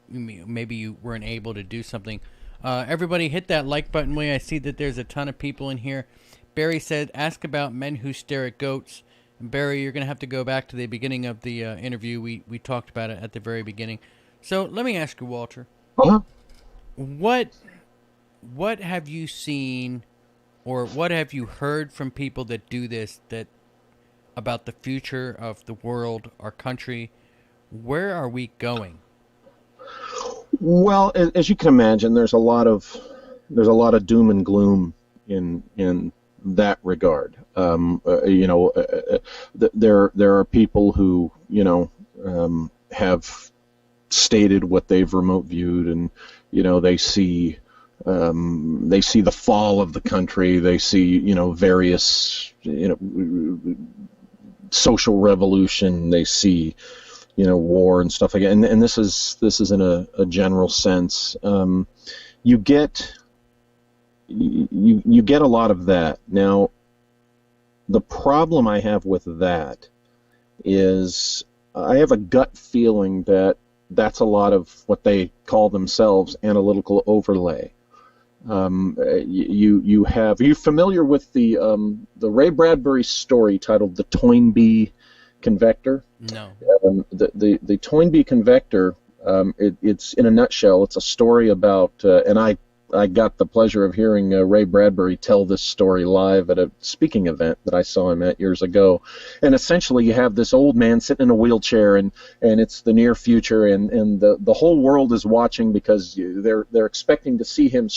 maybe you weren't able to do something. Everybody hit that like button. I see that there's a ton of people in here. Barry said, ask about men who stare at goats. And Barry, you're going to have to go back to the beginning of the interview. We talked about it at the very beginning. So let me ask you, Walter. What have you seen, or what have you heard from people that do this, that about the future of the world, our country? Where are we going? Well, as you can imagine, there's a lot of doom and gloom in that regard. There are people who have stated what they've remote viewed, and they see the fall of the country. They see various social revolution. They see war and stuff like that. And this is in a general sense. You get a lot of that. Now, the problem I have with that is I have a gut feeling that that's a lot of what they call themselves analytical overlay. Are you familiar with the Ray Bradbury story titled The Toynbee Convector? No. The Toynbee Convector, it's in a nutshell, it's a story about, and I got the pleasure of hearing Ray Bradbury tell this story live at a speaking event that I saw him at years ago. And essentially you have this old man sitting in a wheelchair, and it's the near future, and the whole world is watching, because they're expecting to see him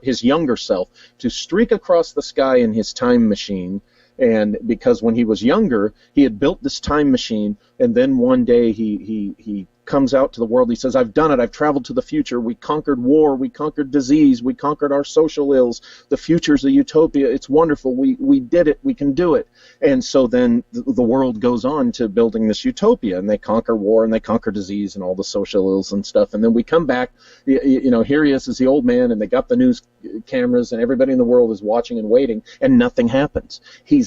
his younger self, to streak across the sky in his time machine. And because when he was younger, he had built this time machine, and then one day he comes out to the world. He says, I've done it. I've traveled to the future. We conquered war. We conquered disease. We conquered our social ills. The future's a utopia. It's wonderful. We did it. We can do it. And so then the world goes on to building this utopia, and they conquer war, and they conquer disease and all the social ills and stuff. And then we come back, here he is as the old man, and they got the news cameras, and everybody in the world is watching and waiting, and nothing happens. He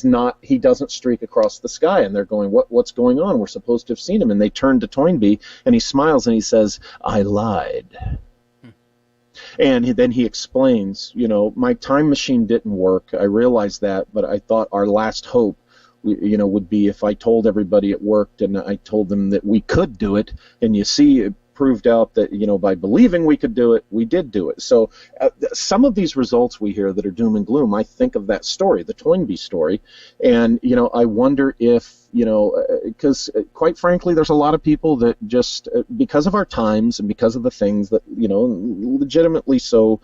doesn't streak across the sky, and they're going, what's going on? We're supposed to have seen him. And they turn to Toynbee, and he smiles and he says, I lied. And then he explains, my time machine didn't work. I realized that, but I thought our last hope, would be if I told everybody it worked, and I told them that we could do it. And you see, proved out that, by believing we could do it, we did do it. So some of these results we hear that are doom and gloom, I think of that story, the Toynbee story, and, I wonder if, because quite frankly, there's a lot of people that just, because of our times and because of the things that, legitimately so,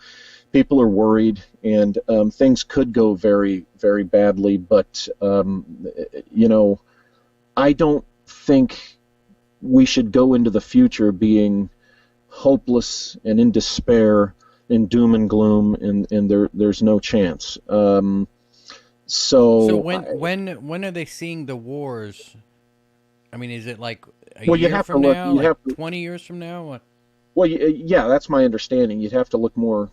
people are worried, and things could go very, very badly, but, I don't think we should go into the future being hopeless and in despair and doom and gloom, and there's no chance. So when are they seeing the wars? I mean, is it like a well, year from now, you like have to, 20 years from now? What? Well, yeah, that's my understanding. You'd have to look more,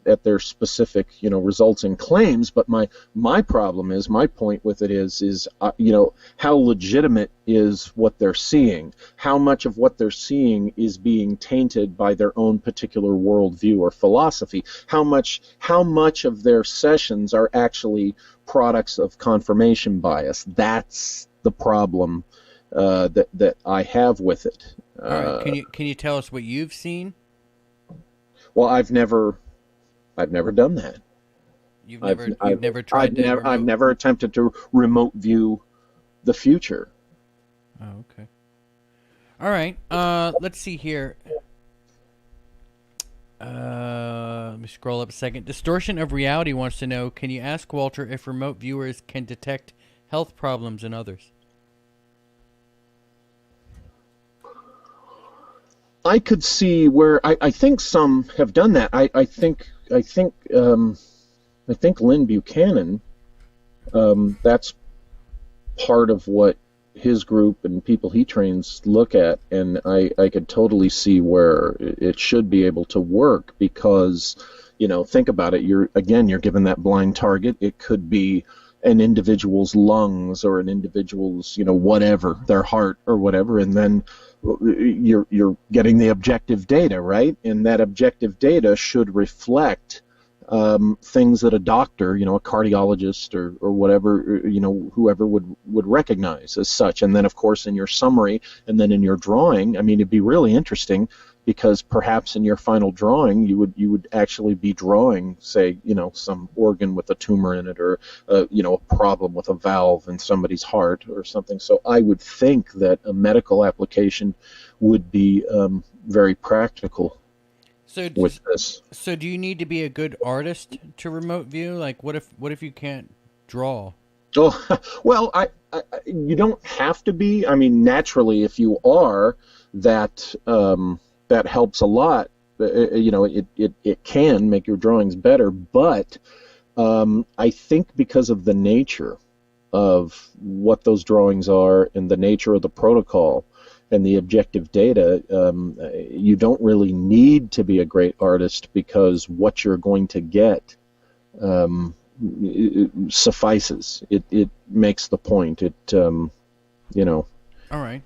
at their specific, results and claims. But my problem is, my point with it is, how legitimate is what they're seeing? How much of what they're seeing is being tainted by their own particular worldview or philosophy? How much of their sessions are actually products of confirmation bias? That's the problem that I have with it. All right. Can you tell us what you've seen? Well, I've never done that. You've never tried to. I've never attempted to remote view the future. Oh, okay. All right. Let's see here. Let me scroll up a second. Distortion of Reality wants to know, can you ask Walter if remote viewers can detect health problems in others? I could see where I think some have done that. I think Lynn Buchanan, that's part of what his group and people he trains look at, and I could totally see where it should be able to work, because, think about it, you're given that blind target. It could be an individual's lungs or an individual's, whatever, their heart or whatever, and then you're getting the objective data, right? And that objective data should reflect things that a doctor, a cardiologist or whatever, whoever would recognize as such. And then, of course, in your summary and then in your drawing, I mean, it'd be really interesting, because perhaps in your final drawing you would actually be drawing, say, some organ with a tumor in it, or a problem with a valve in somebody's heart or something. So I would think that a medical application would be very practical with this. So do you need to be a good artist to remote view? Like, what if you can't draw? Oh, well, you don't have to be. I mean, naturally, if you are, that helps a lot. It can make your drawings better, but I think because of the nature of what those drawings are and the nature of the protocol and the objective data, you don't really need to be a great artist, because what you're going to get it suffices. It makes the point. All right.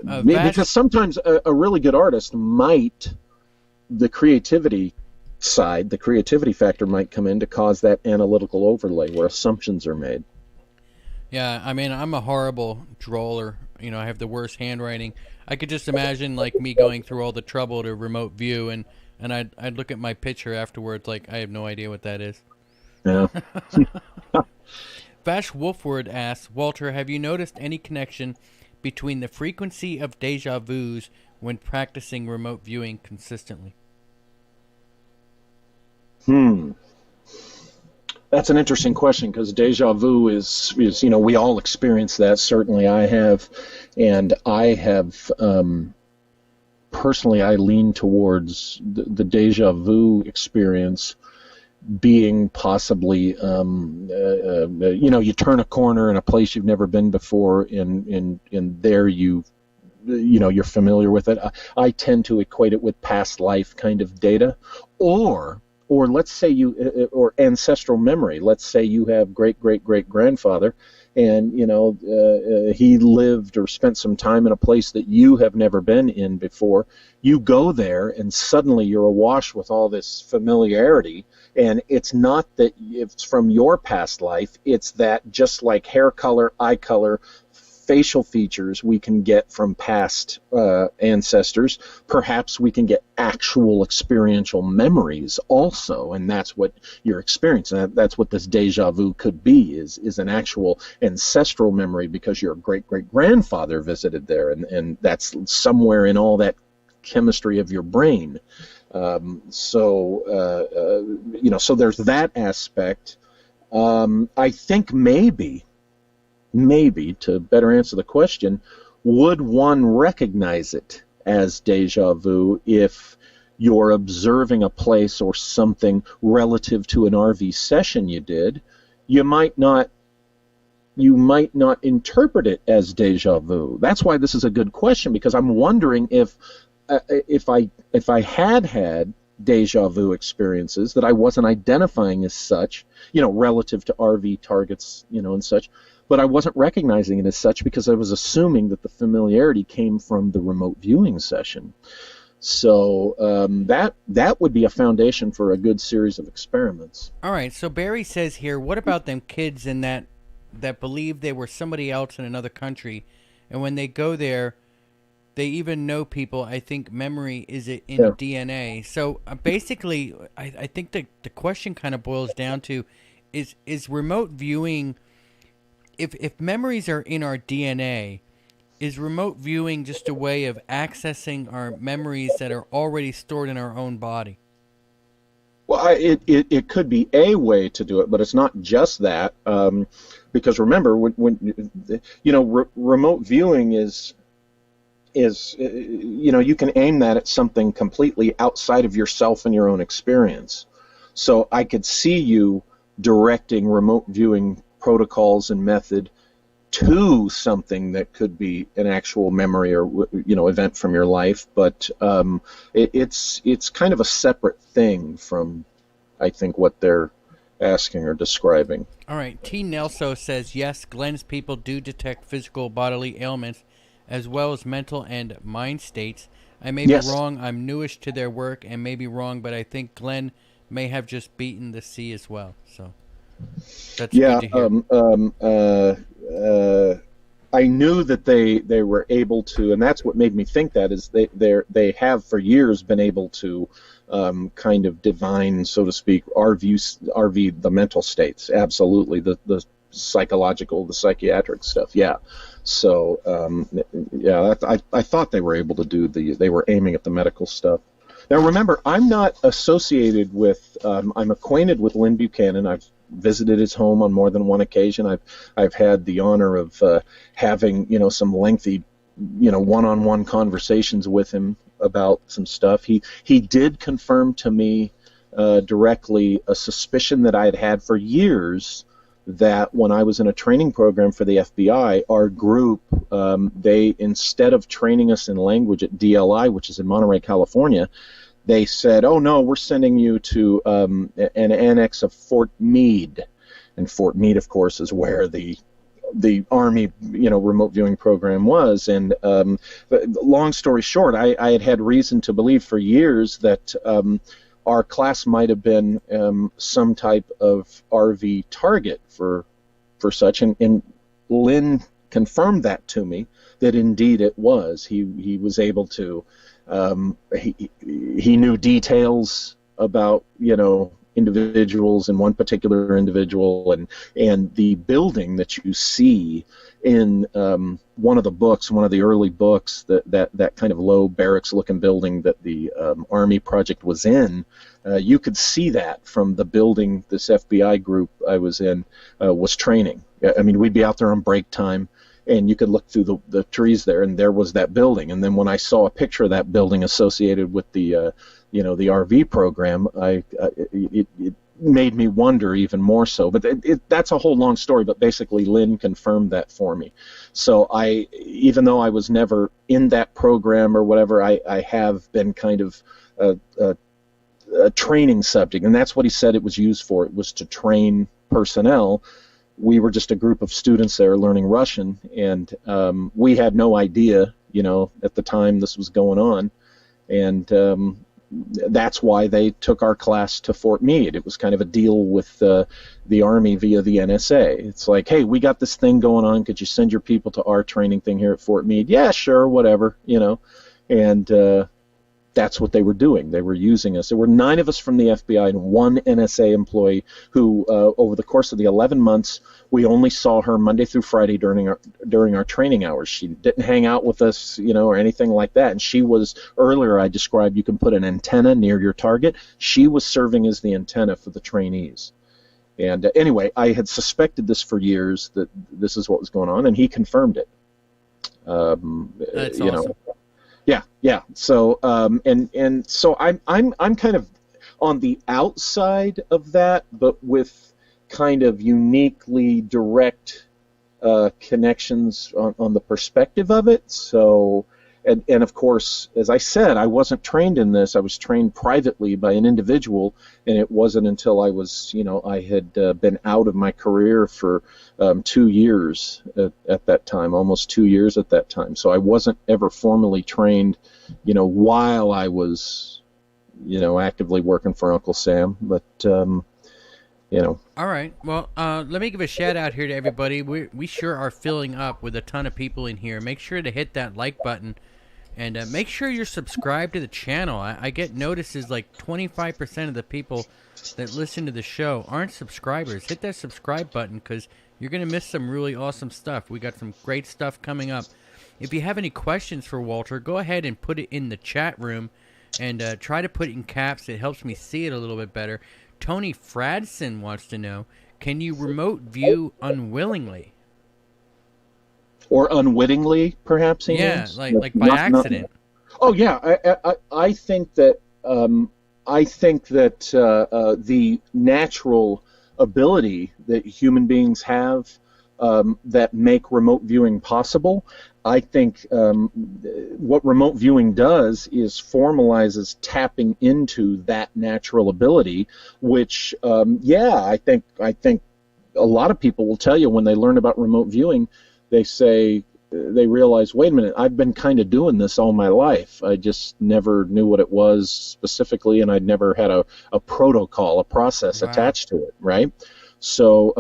Because sometimes a really good artist might, the creativity factor might come in to cause that analytical overlay where assumptions are made. Yeah, I mean, I'm a horrible drawer. I have the worst handwriting. I could just imagine, like, me going through all the trouble to remote view, and I'd look at my picture afterwards like I have no idea what that is. Yeah. Vash Wolfward asks, Walter, have you noticed any connection between the frequency of deja vus when practicing remote viewing consistently? That's an interesting question, because deja vu is we all experience that. Certainly I have, and I have personally, I lean towards the deja vu experience being possibly, you turn a corner in a place you've never been before, and there you're familiar with it. I tend to equate it with past life kind of data, or let's say or ancestral memory. Let's say you have great-great-great-grandfather, and he lived or spent some time in a place that you have never been in before. You go there, and suddenly you're awash with all this familiarity, and it's not that it's from your past life. It's that, just like hair color, eye color, facial features we can get from past ancestors. Perhaps we can get actual experiential memories also, and that's what you're experiencing. That's what this deja vu could be, is an actual ancestral memory because your great-great-grandfather visited there, and that's somewhere in all that chemistry of your brain. So there's that aspect. I think maybe to better answer the question, would one recognize it as deja vu if you're observing a place or something relative to an RV session you did? You might not interpret it as deja vu. That's why this is a good question, because I'm wondering if I had deja vu experiences that I wasn't identifying as such, relative to RV targets, and such, but I wasn't recognizing it as such because I was assuming that the familiarity came from the remote viewing session. So that would be a foundation for a good series of experiments. All right, so Barry says here, what about them kids in that believe they were somebody else in another country, and when they go there, they even know people? I think memory is in DNA. So basically, I think the question kind of boils down to, is remote viewing, if memories are in our DNA, is remote viewing just a way of accessing our memories that are already stored in our own body? Well, it could be a way to do it, but it's not just that, because remember, when remote viewing is you can aim that at something completely outside of yourself and your own experience. So I could see you directing remote viewing protocols and method to something that could be an actual memory or event from your life, but it's kind of a separate thing from, I think, what they're asking or describing. All right, T. Nelso says, yes, Glenn's people do detect physical bodily ailments as well as mental and mind states. I may be wrong. I'm newish to their work and may be wrong, but I think Glenn may have just beaten the sea as well. So that's good to hear. I knew that they were able to, and that's what made me think that, is they have for years been able to kind of divine, so to speak, RV the mental states. Absolutely, the psychological, the psychiatric stuff. Yeah. So I thought they were able to do they were aiming at the medical stuff. Now remember, I'm not associated with, I'm acquainted with Lynn Buchanan. I've visited his home on more than one occasion. I've had the honor of having some lengthy one-on-one conversations with him about some stuff. He did confirm to me directly a suspicion that I had had for years, that when I was in a training program for the FBI, our group, they, instead of training us in language at DLI, which is in Monterey, California, they said, oh no, we're sending you to an annex of Fort Meade. And Fort Meade, of course, is where the Army, remote viewing program was. And long story short, I had reason to believe for years that our class might have been some type of RV target for such, and Lynn confirmed that to me, that indeed it was. He was able to, he knew details about individuals, and one particular individual, and the building that you see in one of the early books, that kind of low barracks-looking building that the Army project was in. You could see that from the building this FBI group I was in was training. I mean, we'd be out there on break time, and you could look through the trees there, and there was that building. And then when I saw a picture of that building associated with the the RV program, it made me wonder even more so. But that's a whole long story. But basically, Lynn confirmed that for me. So even though I was never in that program or whatever, I have been kind of a training subject, and that's what he said it was used for. It was to train personnel. We were just a group of students there learning Russian, and we had no idea, at the time this was going on. And that's why they took our class to Fort Meade. It was kind of a deal with the Army via the NSA. It's like, hey, we got this thing going on. Could you send your people to our training thing here at Fort Meade? Yeah, sure, whatever, And that's what they were doing. They were using us. There were 9 of us from the FBI and 1 NSA employee who, over the course of the 11 months, we only saw her Monday through Friday during our training hours. She didn't hang out with us, or anything like that. And she was, earlier I described, you can put an antenna near your target. She was serving as the antenna for the trainees. And anyway, I had suspected this for years, that this is what was going on, and he confirmed it. That's awesome. Yeah. So, and so I'm kind of on the outside of that, but with kind of uniquely direct connections on the perspective of it. So, and of course, as I said, I wasn't trained in this. I was trained privately by an individual, and it wasn't until I was, I had been out of my career for 2 years at that time, almost 2 years at that time. So I wasn't ever formally trained, while I was, actively working for Uncle Sam. But, All right. Well, let me give a shout out here to everybody. We sure are filling up with a ton of people in here. Make sure to hit that like button. And make sure you're subscribed to the channel. I get notices like 25% of the people that listen to the show aren't subscribers. Hit that subscribe button because you're going to miss some really awesome stuff. We got some great stuff coming up. If you have any questions for Walter, go ahead and put it in the chat room and try to put it in caps. It helps me see it a little bit better. Tony Fradson wants to know, can you remote view unwillingly? Or unwittingly, perhaps. Yeah, like by accident. Oh yeah, I think that the natural ability that human beings have that make remote viewing possible. I think what remote viewing does is formalizes tapping into that natural ability, which I think a lot of people will tell you when they learn about remote viewing. They realize, wait a minute, I've been kind of doing this all my life. I just never knew what it was specifically, and I'd never had a protocol, a process attached to it, right? So,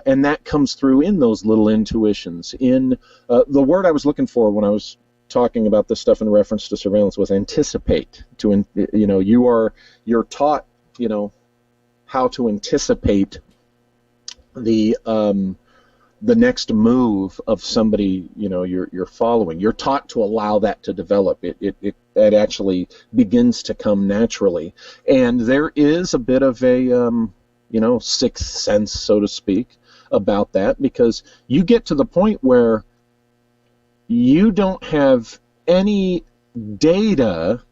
and that comes through in those little intuitions. In the word I was looking for when I was talking about this stuff in reference to surveillance was anticipate. You're taught, how to anticipate the next move of somebody you're following. You're taught to allow that to develop. It actually begins to come naturally, and there is a bit of a sixth sense, so to speak, about that, because you get to the point where you don't have any data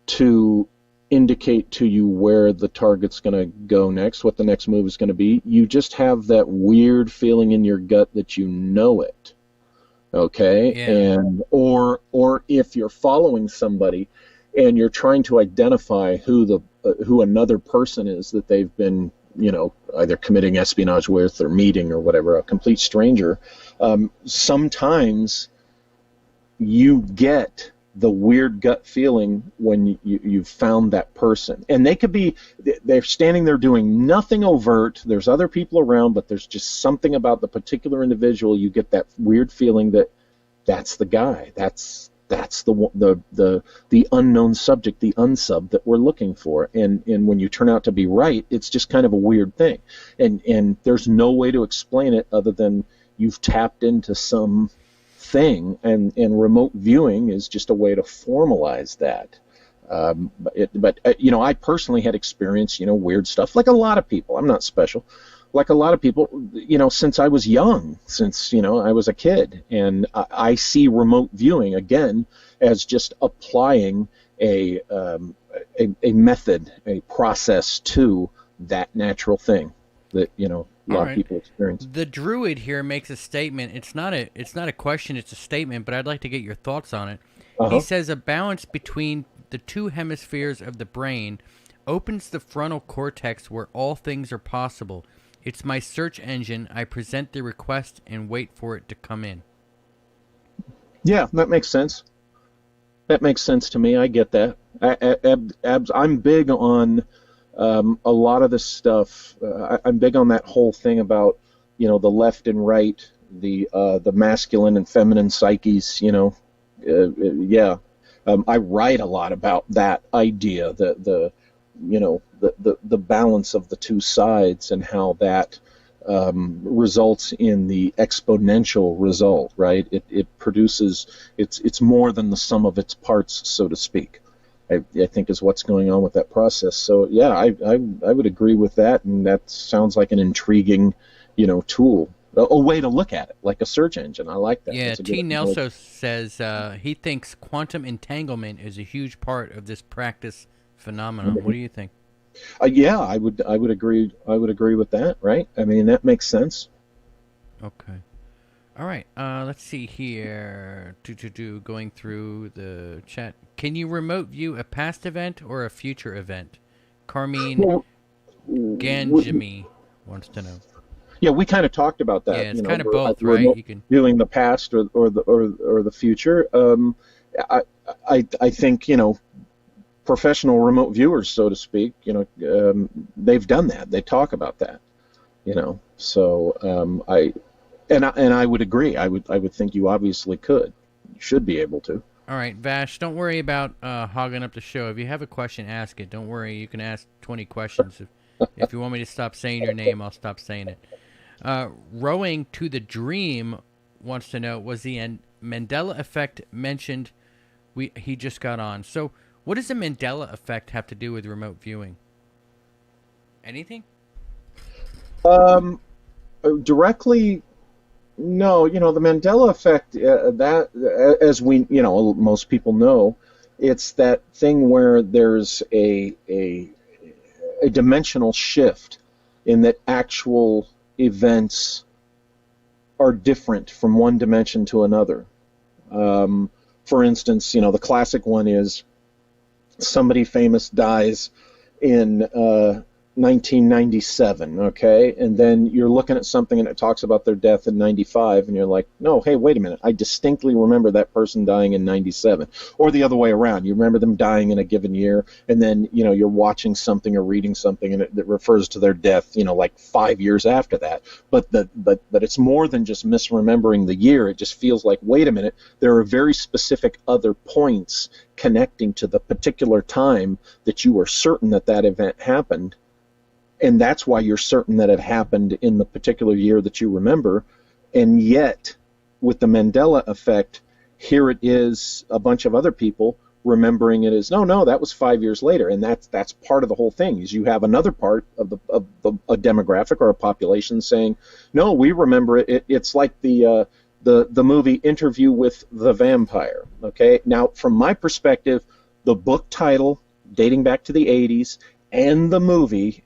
to indicate to you where the target's going to go next, what the next move is going to be. You just have that weird feeling in your gut that you know it. Okay? Yeah. And or if you're following somebody and you're trying to identify who another person is that they've been, either committing espionage with or meeting or whatever, a complete stranger, sometimes you get the weird gut feeling when you've found that person. And they're standing there doing nothing overt, there's other people around, but there's just something about the particular individual. You get that weird feeling that that's the guy, that's the unknown subject, the unsub that we're looking for. And when you turn out to be right, it's just kind of a weird thing. And there's no way to explain it other than you've tapped into some thing, and remote viewing is just a way to formalize that. But I personally had experienced weird stuff, like a lot of people. I'm not special, like a lot of people, since I was young, since I was a kid, and I see remote viewing again as just applying a method, a process to that natural thing that a lot of people experience. The Druid here makes a statement. It's not a question, it's a statement, but I'd like to get your thoughts on it. He says a balance between the two hemispheres of the brain opens the frontal cortex where all things are possible. It's my search engine. I present the request and wait for it to come in. Yeah, that makes sense. That makes sense to me. I get that. I'm big on a lot of this stuff. I'm big on that whole thing about, the left and right, the masculine and feminine psyches. Yeah. I write a lot about that idea, the balance of the two sides, and how that results in the exponential result, right? It produces, it's more than the sum of its parts, so to speak. I think is what's going on with that process. So yeah, I would agree with that, and that sounds like an intriguing, tool, a way to look at it, like a search engine. I like that. Yeah, T. Nelson says he thinks quantum entanglement is a huge part of this practice phenomenon. What do you think? Yeah, I would agree. I would agree with that. Right? I mean, that makes sense. Okay. All right. Let's see here. Going through the chat. Can you remote view a past event or a future event? Carmine Ganjami wants to know. Yeah, we kind of talked about that. Yeah, it's kind of both, right? You can viewing the past or the future. I think professional remote viewers, so to speak, they've done that. They talk about that. So I would agree. I would think you obviously could. You should be able to. All right, Vash, don't worry about hogging up the show. If you have a question, ask it. Don't worry. You can ask 20 questions. If you want me to stop saying your name, I'll stop saying it. Rowing to the Dream wants to know, was the Mandela effect mentioned? He just got on. So what does the Mandela effect have to do with remote viewing? Anything? Directly, no. The Mandela effect, that as we, most people know, it's that thing where there's a dimensional shift in that actual events are different from one dimension to another. For instance, the classic one is somebody famous dies in 1997, okay? And then you're looking at something and it talks about their death in 95, and you're like, no, hey, wait a minute. I distinctly remember that person dying in 97. Or the other way around. You remember them dying in a given year, and then, you're watching something or reading something and it refers to their death, like 5 years after that. But it's more than just misremembering the year. It just feels like, wait a minute, there are very specific other points connecting to the particular time that you are certain that event happened. And that's why you're certain that it happened in the particular year that you remember. And yet, with the Mandela effect, here it is, a bunch of other people remembering it as, no, that was 5 years later. And that's part of the whole thing, is you have another part of a demographic or a population saying, no, we remember it. It's like the movie Interview with the Vampire. Okay, now from my perspective, the book title dating back to the 80s and the movie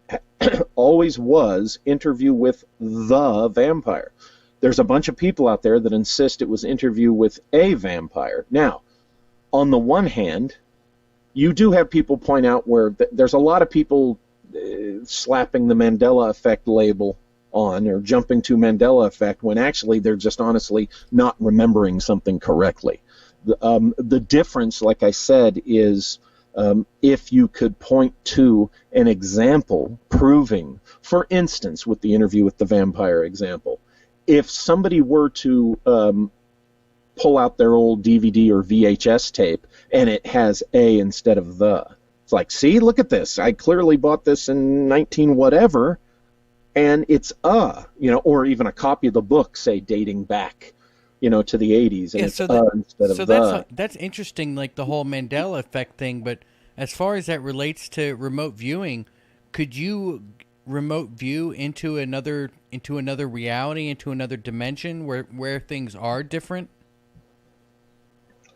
always was Interview with the Vampire. There's a bunch of people out there that insist it was Interview with a Vampire. Now, on the one hand, you do have people point out where there's a lot of people slapping the Mandela effect label on, or jumping to Mandela effect, when actually they're just honestly not remembering something correctly. The difference, like I said, is if you could point to an example proving, for instance, with the Interview with the Vampire example, if somebody were to pull out their old DVD or VHS tape and it has a instead of the, it's like, see, look at this. I clearly bought this in 19 whatever, and it's or even a copy of the book, say, dating back, to the 80s, and it's instead of the. So that's interesting, like the whole Mandela effect thing. But as far as that relates to remote viewing, could you remote view into another reality, into another dimension where things are different?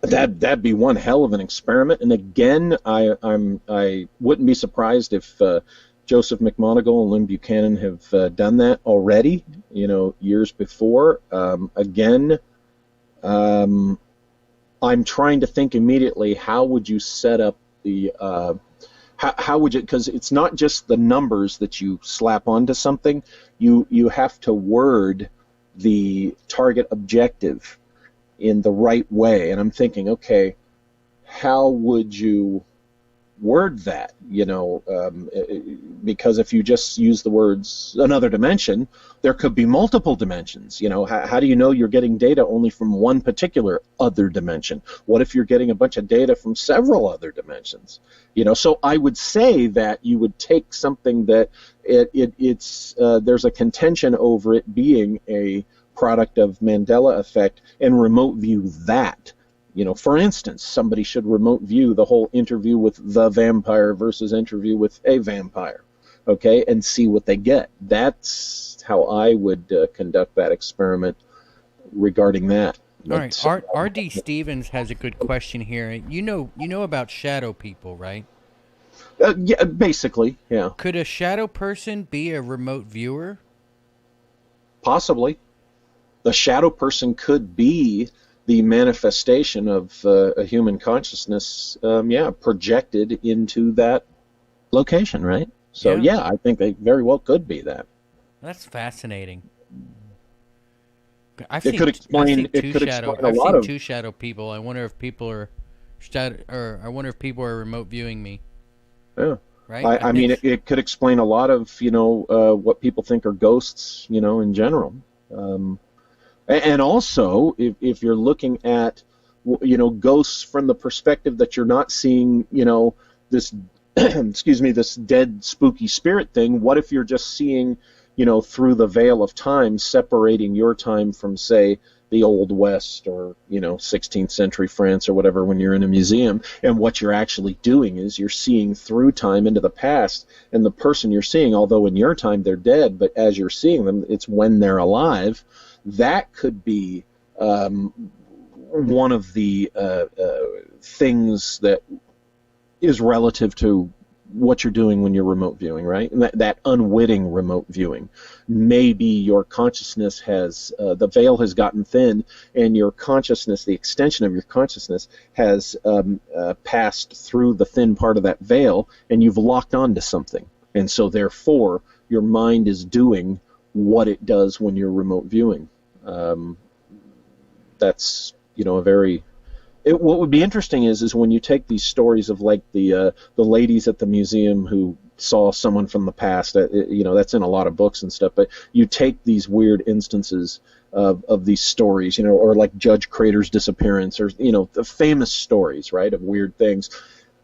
That'd be one hell of an experiment. And again, I wouldn't be surprised if Joseph McMoneagle and Lynn Buchanan have done that already, years before. Again, I'm trying to think immediately, how would you set up the, how would you, because it's not just the numbers that you slap onto something, you have to word the target objective in the right way. And I'm thinking, okay, how would you word that, because if you just use the words another dimension, there could be multiple dimensions. How do you know you're getting data only from one particular other dimension? What if you're getting a bunch of data from several other dimensions? So I would say that you would take something that there's a contention over it being a product of Mandela effect and remote view that. For instance, somebody should remote view the whole interview with the vampire versus interview with a vampire, okay, and see what they get. That's how I would conduct that experiment regarding that. All right, R.D. Stevens has a good question here. You know about shadow people, right? Yeah, basically, yeah. Could a shadow person be a remote viewer? Possibly. The shadow person could be the manifestation of a human consciousness, projected into that location, right? So, yeah, I think they very well could be that. That's fascinating. I've seen two shadow people. I wonder if people are I wonder if people are remote viewing me. Yeah. Right? I mean, it could explain a lot of, what people think are ghosts, in general. And also, if you're looking at, ghosts from the perspective that you're not seeing, this, this dead, spooky spirit thing, what if you're just seeing, through the veil of time, separating your time from, say, the Old West or, 16th century France or whatever when you're in a museum, and what you're actually doing is you're seeing through time into the past, and the person you're seeing, although in your time they're dead, but as you're seeing them, it's when they're alive. That could be one of the things that is relative to what you're doing when you're remote viewing, right? And that unwitting remote viewing. Maybe your consciousness has, the veil has gotten thin, and your consciousness, the extension of your consciousness, has passed through the thin part of that veil, and you've locked onto something. And so, therefore, your mind is doing what it does when you're remote viewing. That's, a very... what would be interesting is when you take these stories of like the ladies at the museum who saw someone from the past, that's in a lot of books and stuff, but you take these weird instances of these stories, or like Judge Crater's disappearance, or, the famous stories, right, of weird things,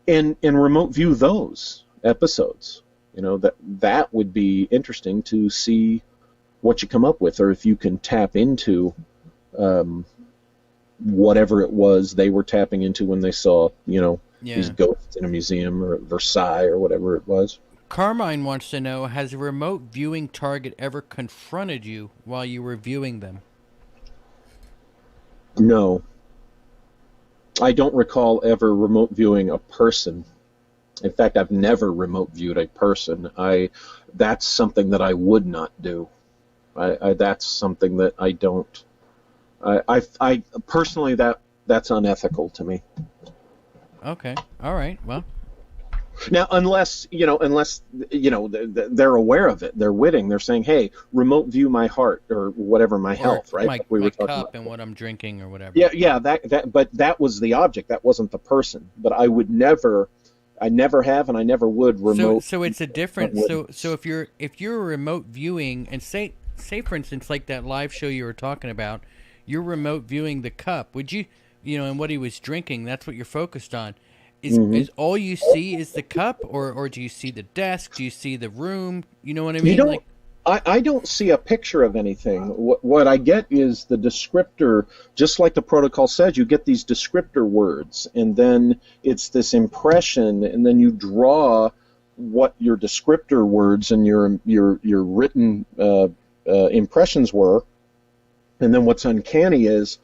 and remote view those episodes. That would be interesting to see what you come up with, or if you can tap into whatever it was they were tapping into when they saw, these ghosts in a museum or Versailles or whatever it was. Carmine wants to know, has a remote viewing target ever confronted you while you were viewing them? No. I don't recall ever remote viewing a person. In fact, I've never remote viewed a person. That's something that I would not do. That's something that I don't. I personally, that's unethical to me. Okay. All right. Well. Now, unless they're aware of it, they're witting. They're saying, "Hey, remote view my heart or whatever, my health, right?" Like my cup and what I'm drinking or whatever. Yeah. But that was the object. That wasn't the person. But I would never. I never have, and I never would remote. So it's a different. So if you're remote viewing, and say for instance, like that live show you were talking about, you're remote viewing the cup. Would you, and what he was drinking? That's what you're focused on. Is all you see is the cup, or do you see the desk? Do you see the room? You know what I mean? I don't see a picture of anything. What I get is the descriptor, just like the protocol says, you get these descriptor words, and then it's this impression, and then you draw what your descriptor words and your written impressions were, and then what's uncanny is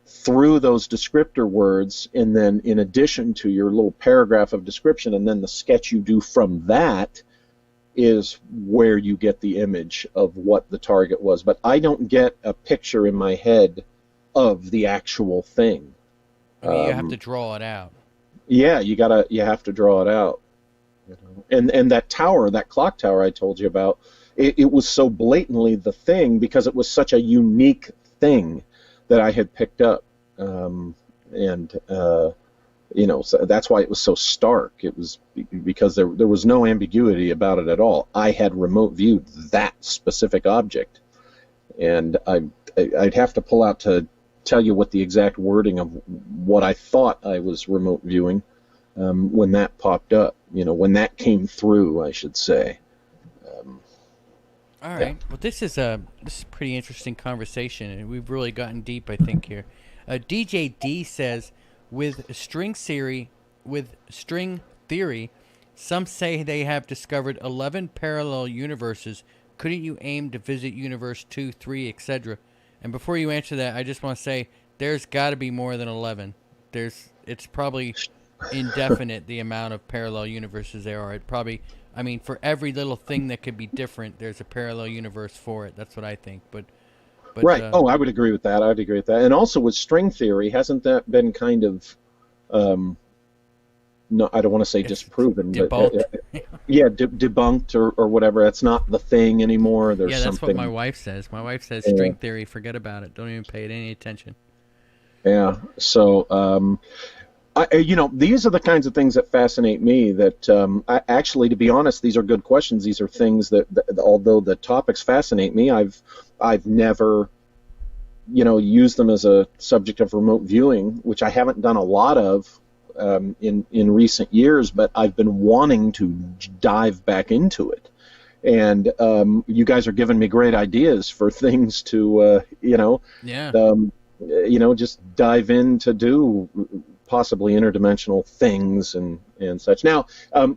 through those descriptor words, and then in addition to your little paragraph of description, and then the sketch you do from that, is where you get the image of what the target was. But I don't get a picture in my head of the actual thing. I mean, you have to draw it out. Yeah, you have to draw it out. And that tower, that clock tower I told you about, it was so blatantly the thing because it was such a unique thing that I had picked up. So that's why it was so stark. It was because there was no ambiguity about it at all. I had remote viewed that specific object, and I'd have to pull out to tell you what the exact wording of what I thought I was remote viewing when that popped up. When that came through, I should say. All right. Yeah. Well, this is a pretty interesting conversation, and we've really gotten deep, I think, here. DJ D says, with string theory, some say they have discovered 11 parallel universes. Couldn't you aim to visit universe 2, 3, etc.? And before you answer that, I just want to say there's got to be more than 11. It's probably indefinite the amount of parallel universes there are. For every little thing that could be different, there's a parallel universe for it. That's what I think. But right. I would agree with that. And also with string theory, hasn't that been kind of, no, I don't want to say disproven, debunked. But debunked or whatever. That's not the thing anymore. There's that's what my wife says. My wife says string theory, forget about it. Don't even pay it any attention. Yeah. So, these are the kinds of things that fascinate me. That actually, to be honest, these are good questions. These are things that although the topics fascinate me, I've never, used them as a subject of remote viewing, which I haven't done a lot of in recent years. But I've been wanting to dive back into it, and you guys are giving me great ideas for things to, just dive in to do. Possibly interdimensional things and such. Now,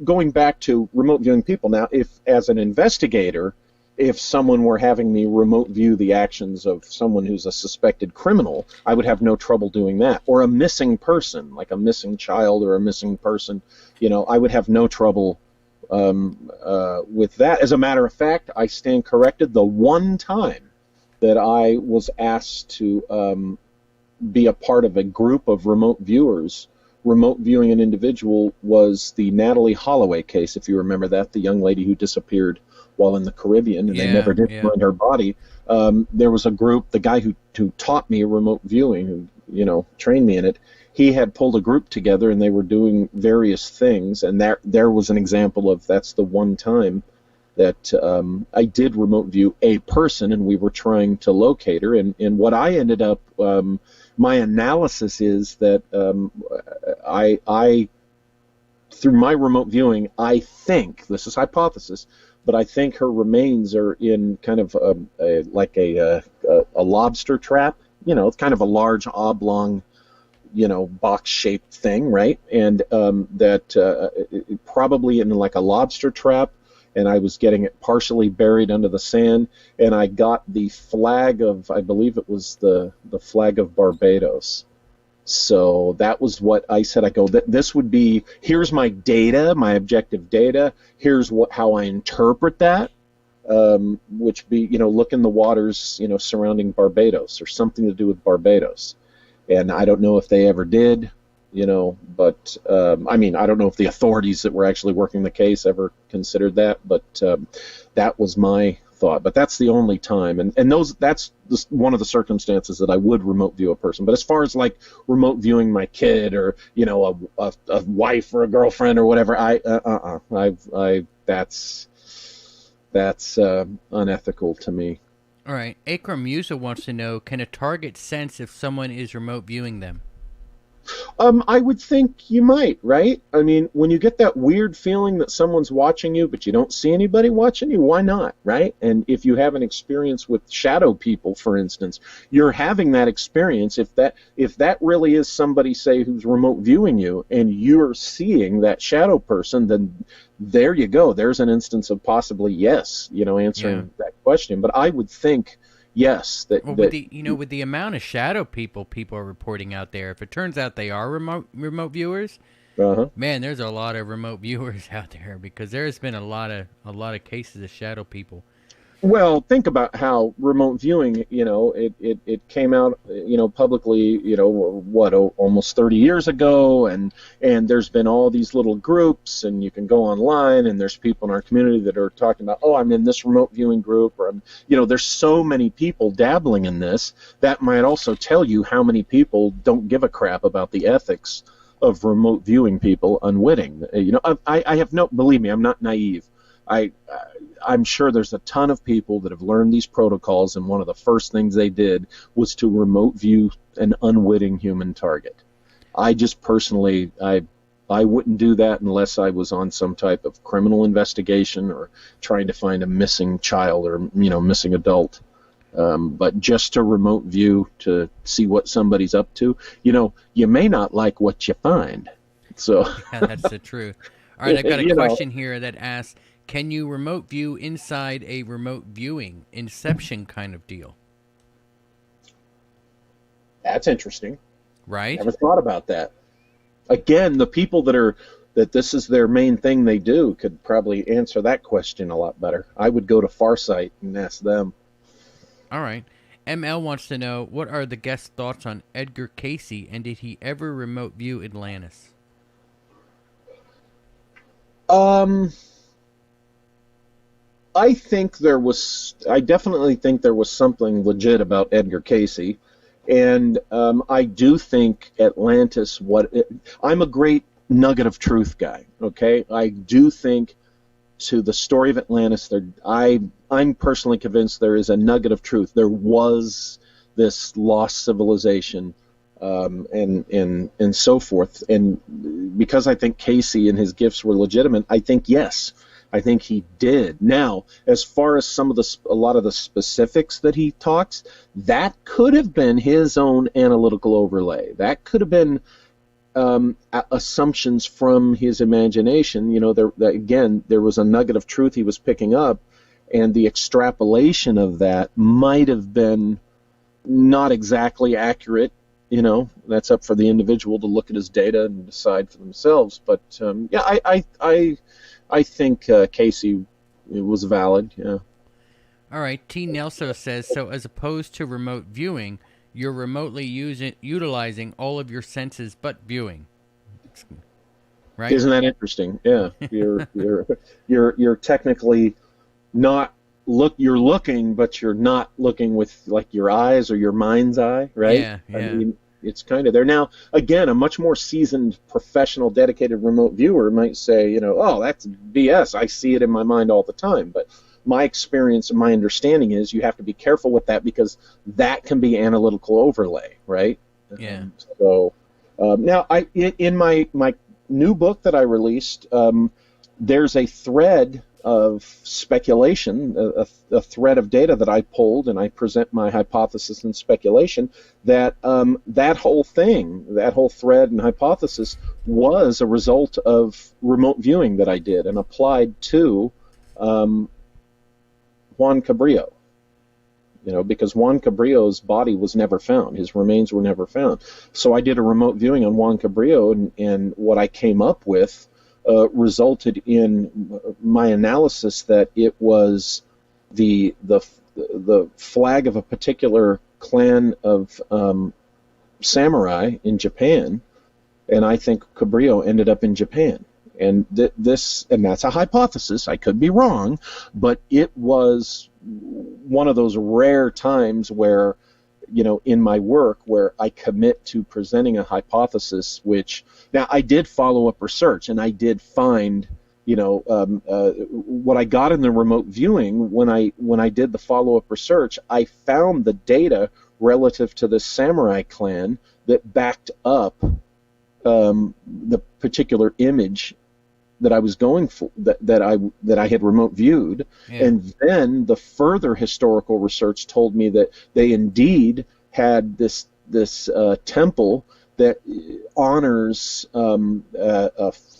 going back to remote viewing people, now, if as an investigator, if someone were having me remote view the actions of someone who's a suspected criminal, I would have no trouble doing that. Or a missing person, like a missing child or a missing person, I would have no trouble with that. As a matter of fact, I stand corrected. The one time that I was asked to be a part of a group of remote viewers, remote viewing an individual, was the Natalie Holloway case, if you remember that, the young lady who disappeared while in the Caribbean, and they never did find her body. There was a group, the guy who taught me remote viewing, who trained me in it, he had pulled a group together, and they were doing various things, and there was an example of that's the one time that I did remote view a person, and we were trying to locate her, and what I ended up, my analysis is that I through my remote viewing, I think, this is hypothesis, but I think her remains are in kind of like a lobster trap. It's kind of a large oblong, box-shaped thing, right? And that probably in like a lobster trap, and I was getting it partially buried under the sand, and I got the flag of, I believe it was the flag of Barbados. So that was what I said. I go, this would be, here's my data, my objective data, here's how I interpret that, which be, look in the waters, surrounding Barbados, or something to do with Barbados. And I don't know if they ever did. But I don't know if the authorities that were actually working the case ever considered that, but that was my thought. But that's the only time, and that's one of the circumstances that I would remote view a person. But as far as like remote viewing my kid, or a wife or a girlfriend or whatever, that's unethical to me. All right, Akram Musa wants to know: can a target sense if someone is remote viewing them? I would think you might, right? I mean, when you get that weird feeling that someone's watching you, but you don't see anybody watching you, why not, right? And if you have an experience with shadow people, for instance, you're having that experience. If that really is somebody, say, who's remote viewing you, and you're seeing that shadow person, then there you go. There's an instance of possibly yes, answering that question. But I would think, yes, with the amount of shadow people are reporting out there, if it turns out they are remote viewers, man, there's a lot of remote viewers out there, because there's been a lot of cases of shadow people. Well, think about how remote viewing, it came out, publicly, almost 30 years ago, and there's been all these little groups, and you can go online, and there's people in our community that are talking about, I'm in this remote viewing group, or there's so many people dabbling in this. That might also tell you how many people don't give a crap about the ethics of remote viewing people unwitting. I have no, believe me, I'm not naive. I'm sure there's a ton of people that have learned these protocols, and one of the first things they did was to remote view an unwitting human target. I just personally, I wouldn't do that unless I was on some type of criminal investigation or trying to find a missing child or missing adult. But just to remote view to see what somebody's up to, you may not like what you find. So yeah, that's the truth. All right, I've got a question here that asks, can you remote view inside a remote viewing Inception kind of deal? That's interesting. Right? Never thought about that. Again, the people that this is their main thing they do could probably answer that question a lot better. I would go to Farsight and ask them. All right. ML wants to know, what are the guest thoughts on Edgar Cayce, and did he ever remote view Atlantis? I definitely think there was something legit about Edgar Cayce, and I do think Atlantis. I'm a great nugget of truth guy. Okay, I do think to the story of Atlantis, I'm personally convinced there is a nugget of truth. There was this lost civilization, and so forth. And because I think Cayce and his gifts were legitimate, I think yes. I think he did. Now, as far as a lot of the specifics that he talks, that could have been his own analytical overlay. That could have been assumptions from his imagination. There was a nugget of truth he was picking up, and the extrapolation of that might have been not exactly accurate. That's up for the individual to look at his data and decide for themselves. But I think Cayce was valid. Yeah. All right. T. Nelson says, so as opposed to remote viewing, you're remotely utilizing all of your senses but viewing. Right? Isn't that interesting? Yeah. You're technically not you're looking, but you're not looking with like your eyes or your mind's eye, right? Yeah. I mean, it's kind of there. Now, again, a much more seasoned, professional, dedicated remote viewer might say, oh, that's BS. I see it in my mind all the time. But my experience and my understanding is you have to be careful with that because that can be analytical overlay, right? Yeah. Now, in my new book that I released, there's a thread of speculation, a thread of data that I pulled, and I present my hypothesis and speculation that that whole thread and hypothesis was a result of remote viewing that I did and applied to Juan Cabrillo. Because Juan Cabrillo's body was never found. His remains were never found. So I did a remote viewing on Juan Cabrillo, and what I came up with resulted in my analysis that it was the flag of a particular clan of samurai in Japan, and I think Cabrillo ended up in Japan. And that's a hypothesis. I could be wrong, but it was one of those rare times where, in my work, where I commit to presenting a hypothesis, which now I did follow up research, and I did find, what I got in the remote viewing when I did the follow up research, I found the data relative to the samurai clan that backed up the particular image that I was going for, that I had remote viewed, and then the further historical research told me that they indeed had this temple that honors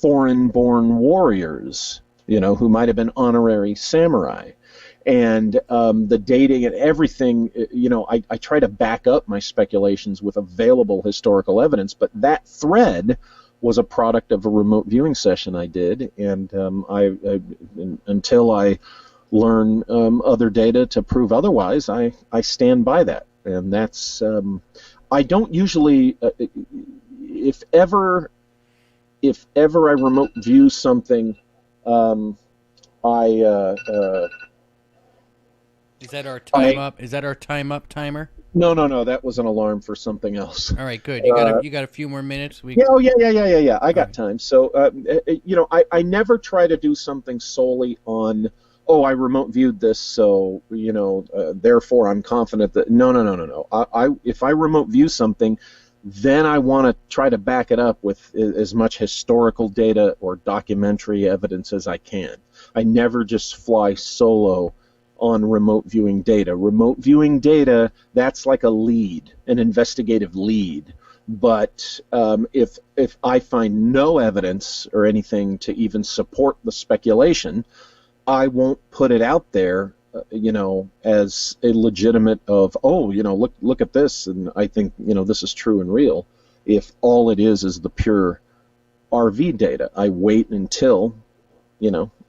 foreign-born warriors, who might have been honorary samurai, and the dating and everything. I try to back up my speculations with available historical evidence, but that thread was a product of a remote viewing session I did, and until I learn other data to prove otherwise, I stand by that. And that's I don't usually, if ever I remote view something, Is that our time up? Is that our time up timer? No. That was an alarm for something else. All right, good. You got a few more minutes. Yeah, oh, yeah. I got right. time. So, I never try to do something solely on, oh, I remote viewed this, so, therefore I'm confident that, no. If I remote view something, then I want to try to back it up with as much historical data or documentary evidence as I can. I never just fly solo on remote viewing data. Remote viewing data, that's like a lead, an investigative lead. But if I find no evidence or anything to even support the speculation, I won't put it out there, as a legitimate of, oh, look at this, and I think, this is true and real. If all it is the pure RV data, I wait until,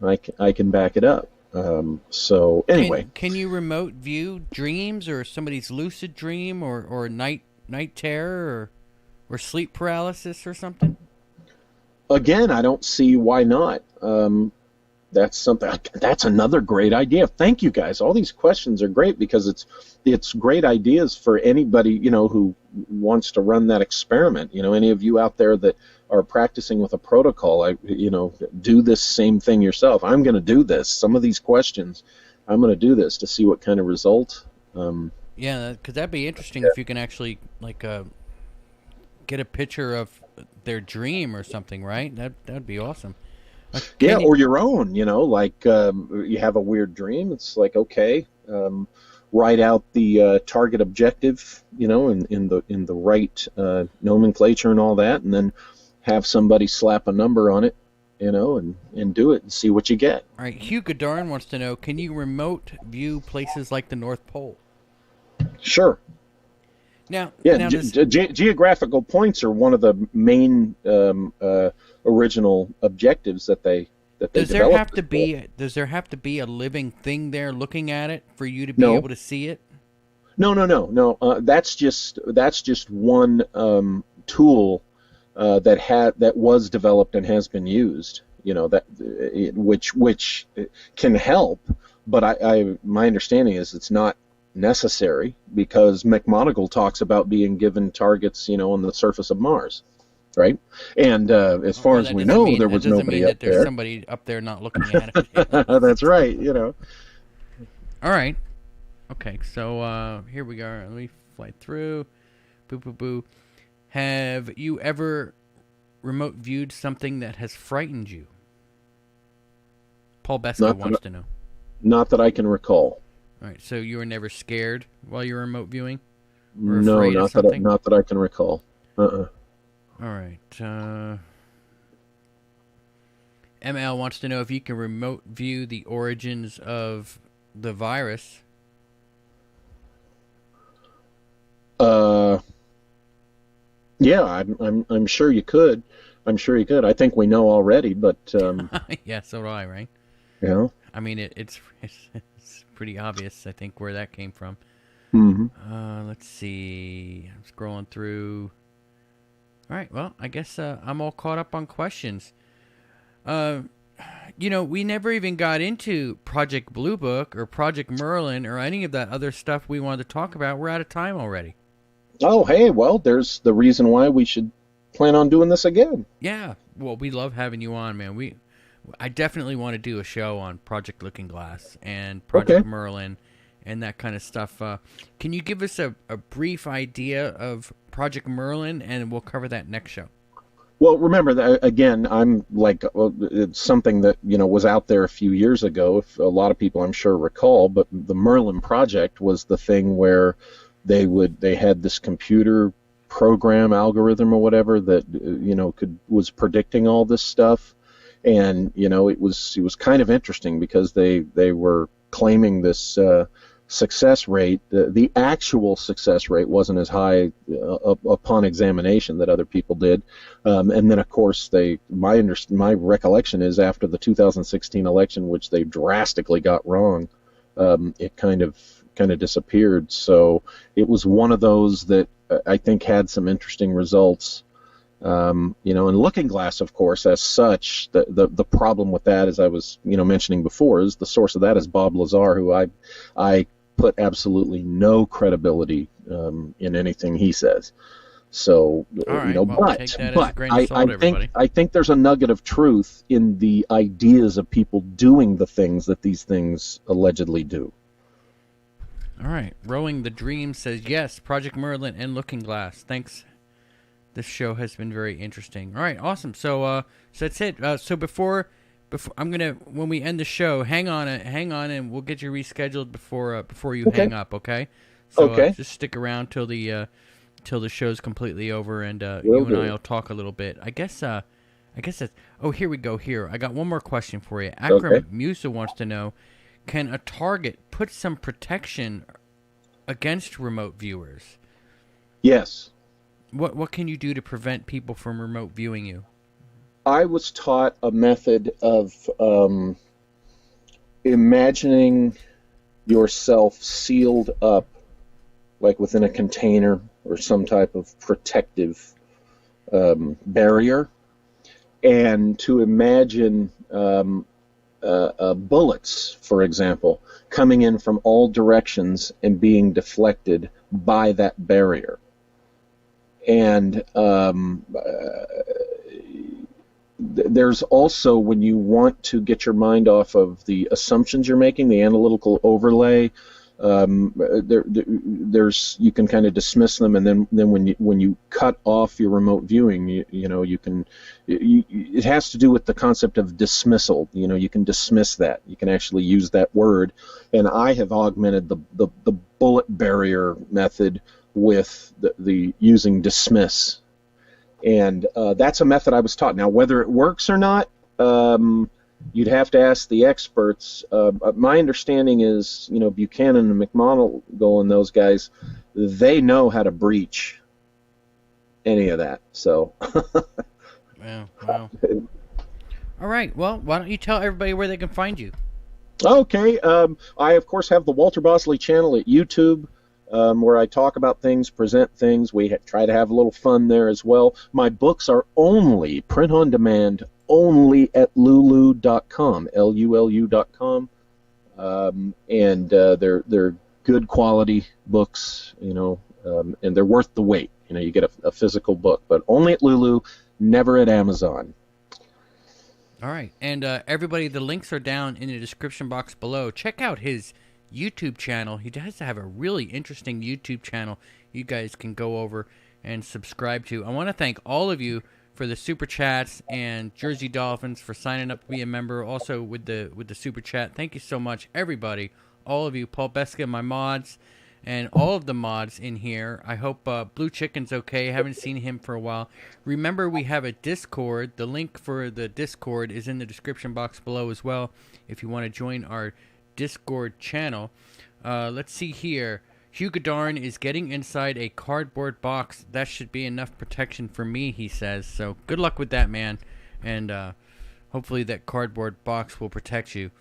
I can back it up. So anyway, can you remote view dreams or somebody's lucid dream or night terror or sleep paralysis or something? Again, I don't see why not. That's another great idea. Thank you, guys. All these questions are great because it's great ideas for anybody, who wants to run that experiment. Any of you out there that are practicing with a protocol, do this same thing yourself. I'm going to do this. Some of these questions, I'm going to do this to see what kind of result. Yeah, because that'd be interesting if you can actually get a picture of their dream or something, right? That'd be awesome. Yeah, or your own, you have a weird dream. It's like, okay, write out the target objective, in the right nomenclature and all that, and then have somebody slap a number on it, and do it and see what you get. All right, Hugh Godarn wants to know, can you remote view places like the North Pole? Sure. Now, geographical points are one of the main original objectives that they does developed. Does there have to be a living thing there looking at it for you to be able to see it? No. That's just one tool that was developed and has been used. Which can help, but my understanding is it's not necessary because McMoneagle talks about being given targets, on the surface of Mars, right? And as far as we know, there was nobody up there. There's somebody up there not looking at it. That's right. All right. Okay. So here we are. Let me fly through. Boo. Have you ever remote viewed something that has frightened you? Paul Beska wants to know. Not that I can recall. All right, so you were never scared while you were remote viewing? No, not that I can recall. All right. ML wants to know if you can remote view the origins of the virus. Yeah, I'm sure you could. I think we know already, but yeah, so do I, right? Yeah. I mean, it's pretty obvious, I think, where that came from. Mm-hmm. Let's see. I'm scrolling through. All right, well, I guess I'm all caught up on questions. We never even got into Project Blue Book or Project Merlin or any of that other stuff we wanted to talk about. We're out of time already. Oh, hey, well, there's the reason why we should plan on doing this again. Yeah, well, we love having you on, man. I definitely want to do a show on Project Looking Glass and Project Merlin and that kind of stuff. Can you give us a brief idea of Project Merlin, and we'll cover that next show? Well, remember that again. It's something that was out there a few years ago. If a lot of people, I'm sure, recall, but the Merlin project was the thing where they had this computer program algorithm or whatever that was predicting all this stuff. And it was kind of interesting because they were claiming this success rate. The actual success rate wasn't as high upon examination that other people did. And then, of course, my recollection is after the 2016 election, which they drastically got wrong, it kind of disappeared. So it was one of those that I think had some interesting results. And Looking Glass, of course, as such, the problem with that, as I was mentioning before, is the source of that is Bob Lazar, who I put absolutely no credibility in anything he says. So, All right, you know, well, take that as a grain of salt, everybody. I think there's a nugget of truth in the ideas of people doing the things that these things allegedly do. All right, Rowing the Dream says, yes, Project Merlin and Looking Glass. Thanks. This show has been very interesting. All right, awesome. So that's it. So before I'm gonna, when we end the show, hang on, and we'll get you rescheduled before you hang up. Okay. So just stick around till the show's completely over, and you and I will talk a little bit. I guess that's. Oh, here we go. Here, I got one more question for you. Akram Musa wants to know: can a target put some protection against remote viewers? Yes. What can you do to prevent people from remote viewing you? I was taught a method of imagining yourself sealed up, like within a container or some type of protective barrier, and to imagine bullets, for example, coming in from all directions and being deflected by that barrier. And there's also, when you want to get your mind off of the assumptions you're making, the analytical overlay, there's, you can kind of dismiss them, and then when you cut off your remote viewing, you can, it has to do with the concept of dismissal. You can dismiss that. You can actually use that word, and I have augmented the bullet barrier method with the using dismiss, and that's a method I was taught. Now, whether it works or not, you'd have to ask the experts. My understanding is, Buchanan and McMonagle and those guys, they know how to breach any of that. So, wow. All right. Well, why don't you tell everybody where they can find you? Okay. I of course have the Walter Bosley channel at YouTube, where I talk about things, present things. We try to have a little fun there as well. My books are only print on demand, only at lulu.com, lulu.com, and they're good quality books, and they're worth the wait. You get a physical book, but only at Lulu, never at Amazon. All right, and everybody, the links are down in the description box below. Check out his YouTube channel. He does have a really interesting YouTube channel you guys can go over and subscribe to. I want to thank all of you for the super chats, and Jersey Dolphins for signing up to be a member, also with the super chat. Thank you so much, everybody, all of you, Paul Beska, my mods, and all of the mods in here. I hope Blue Chicken's okay. I haven't seen him for a while. Remember, we have a Discord. The link for the Discord is in the description box below as well, if you want to join our Discord channel. Let's see here. Hugh Godarn is getting inside a cardboard box. That should be enough protection for me, he says. So good luck with that, man. And hopefully that cardboard box will protect you.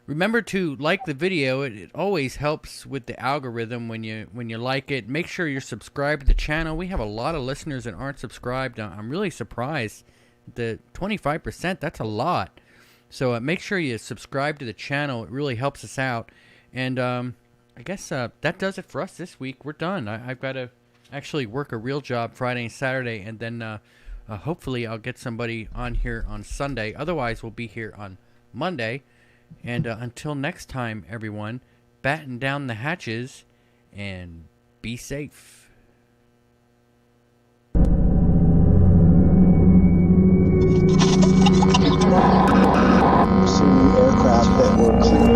Remember to like the video. It always helps with the algorithm when you like it. Make sure you're subscribed to the channel. We have a lot of listeners that aren't subscribed. I'm really surprised. The 25%, that's a lot. So make sure you subscribe to the channel. It really helps us out. And I guess that does it for us this week. We're done. I've got to actually work a real job Friday and Saturday, and then hopefully I'll get somebody on here on Sunday. Otherwise, we'll be here on Monday. And until next time, everyone, batten down the hatches and be safe. Some aircraft that were cleared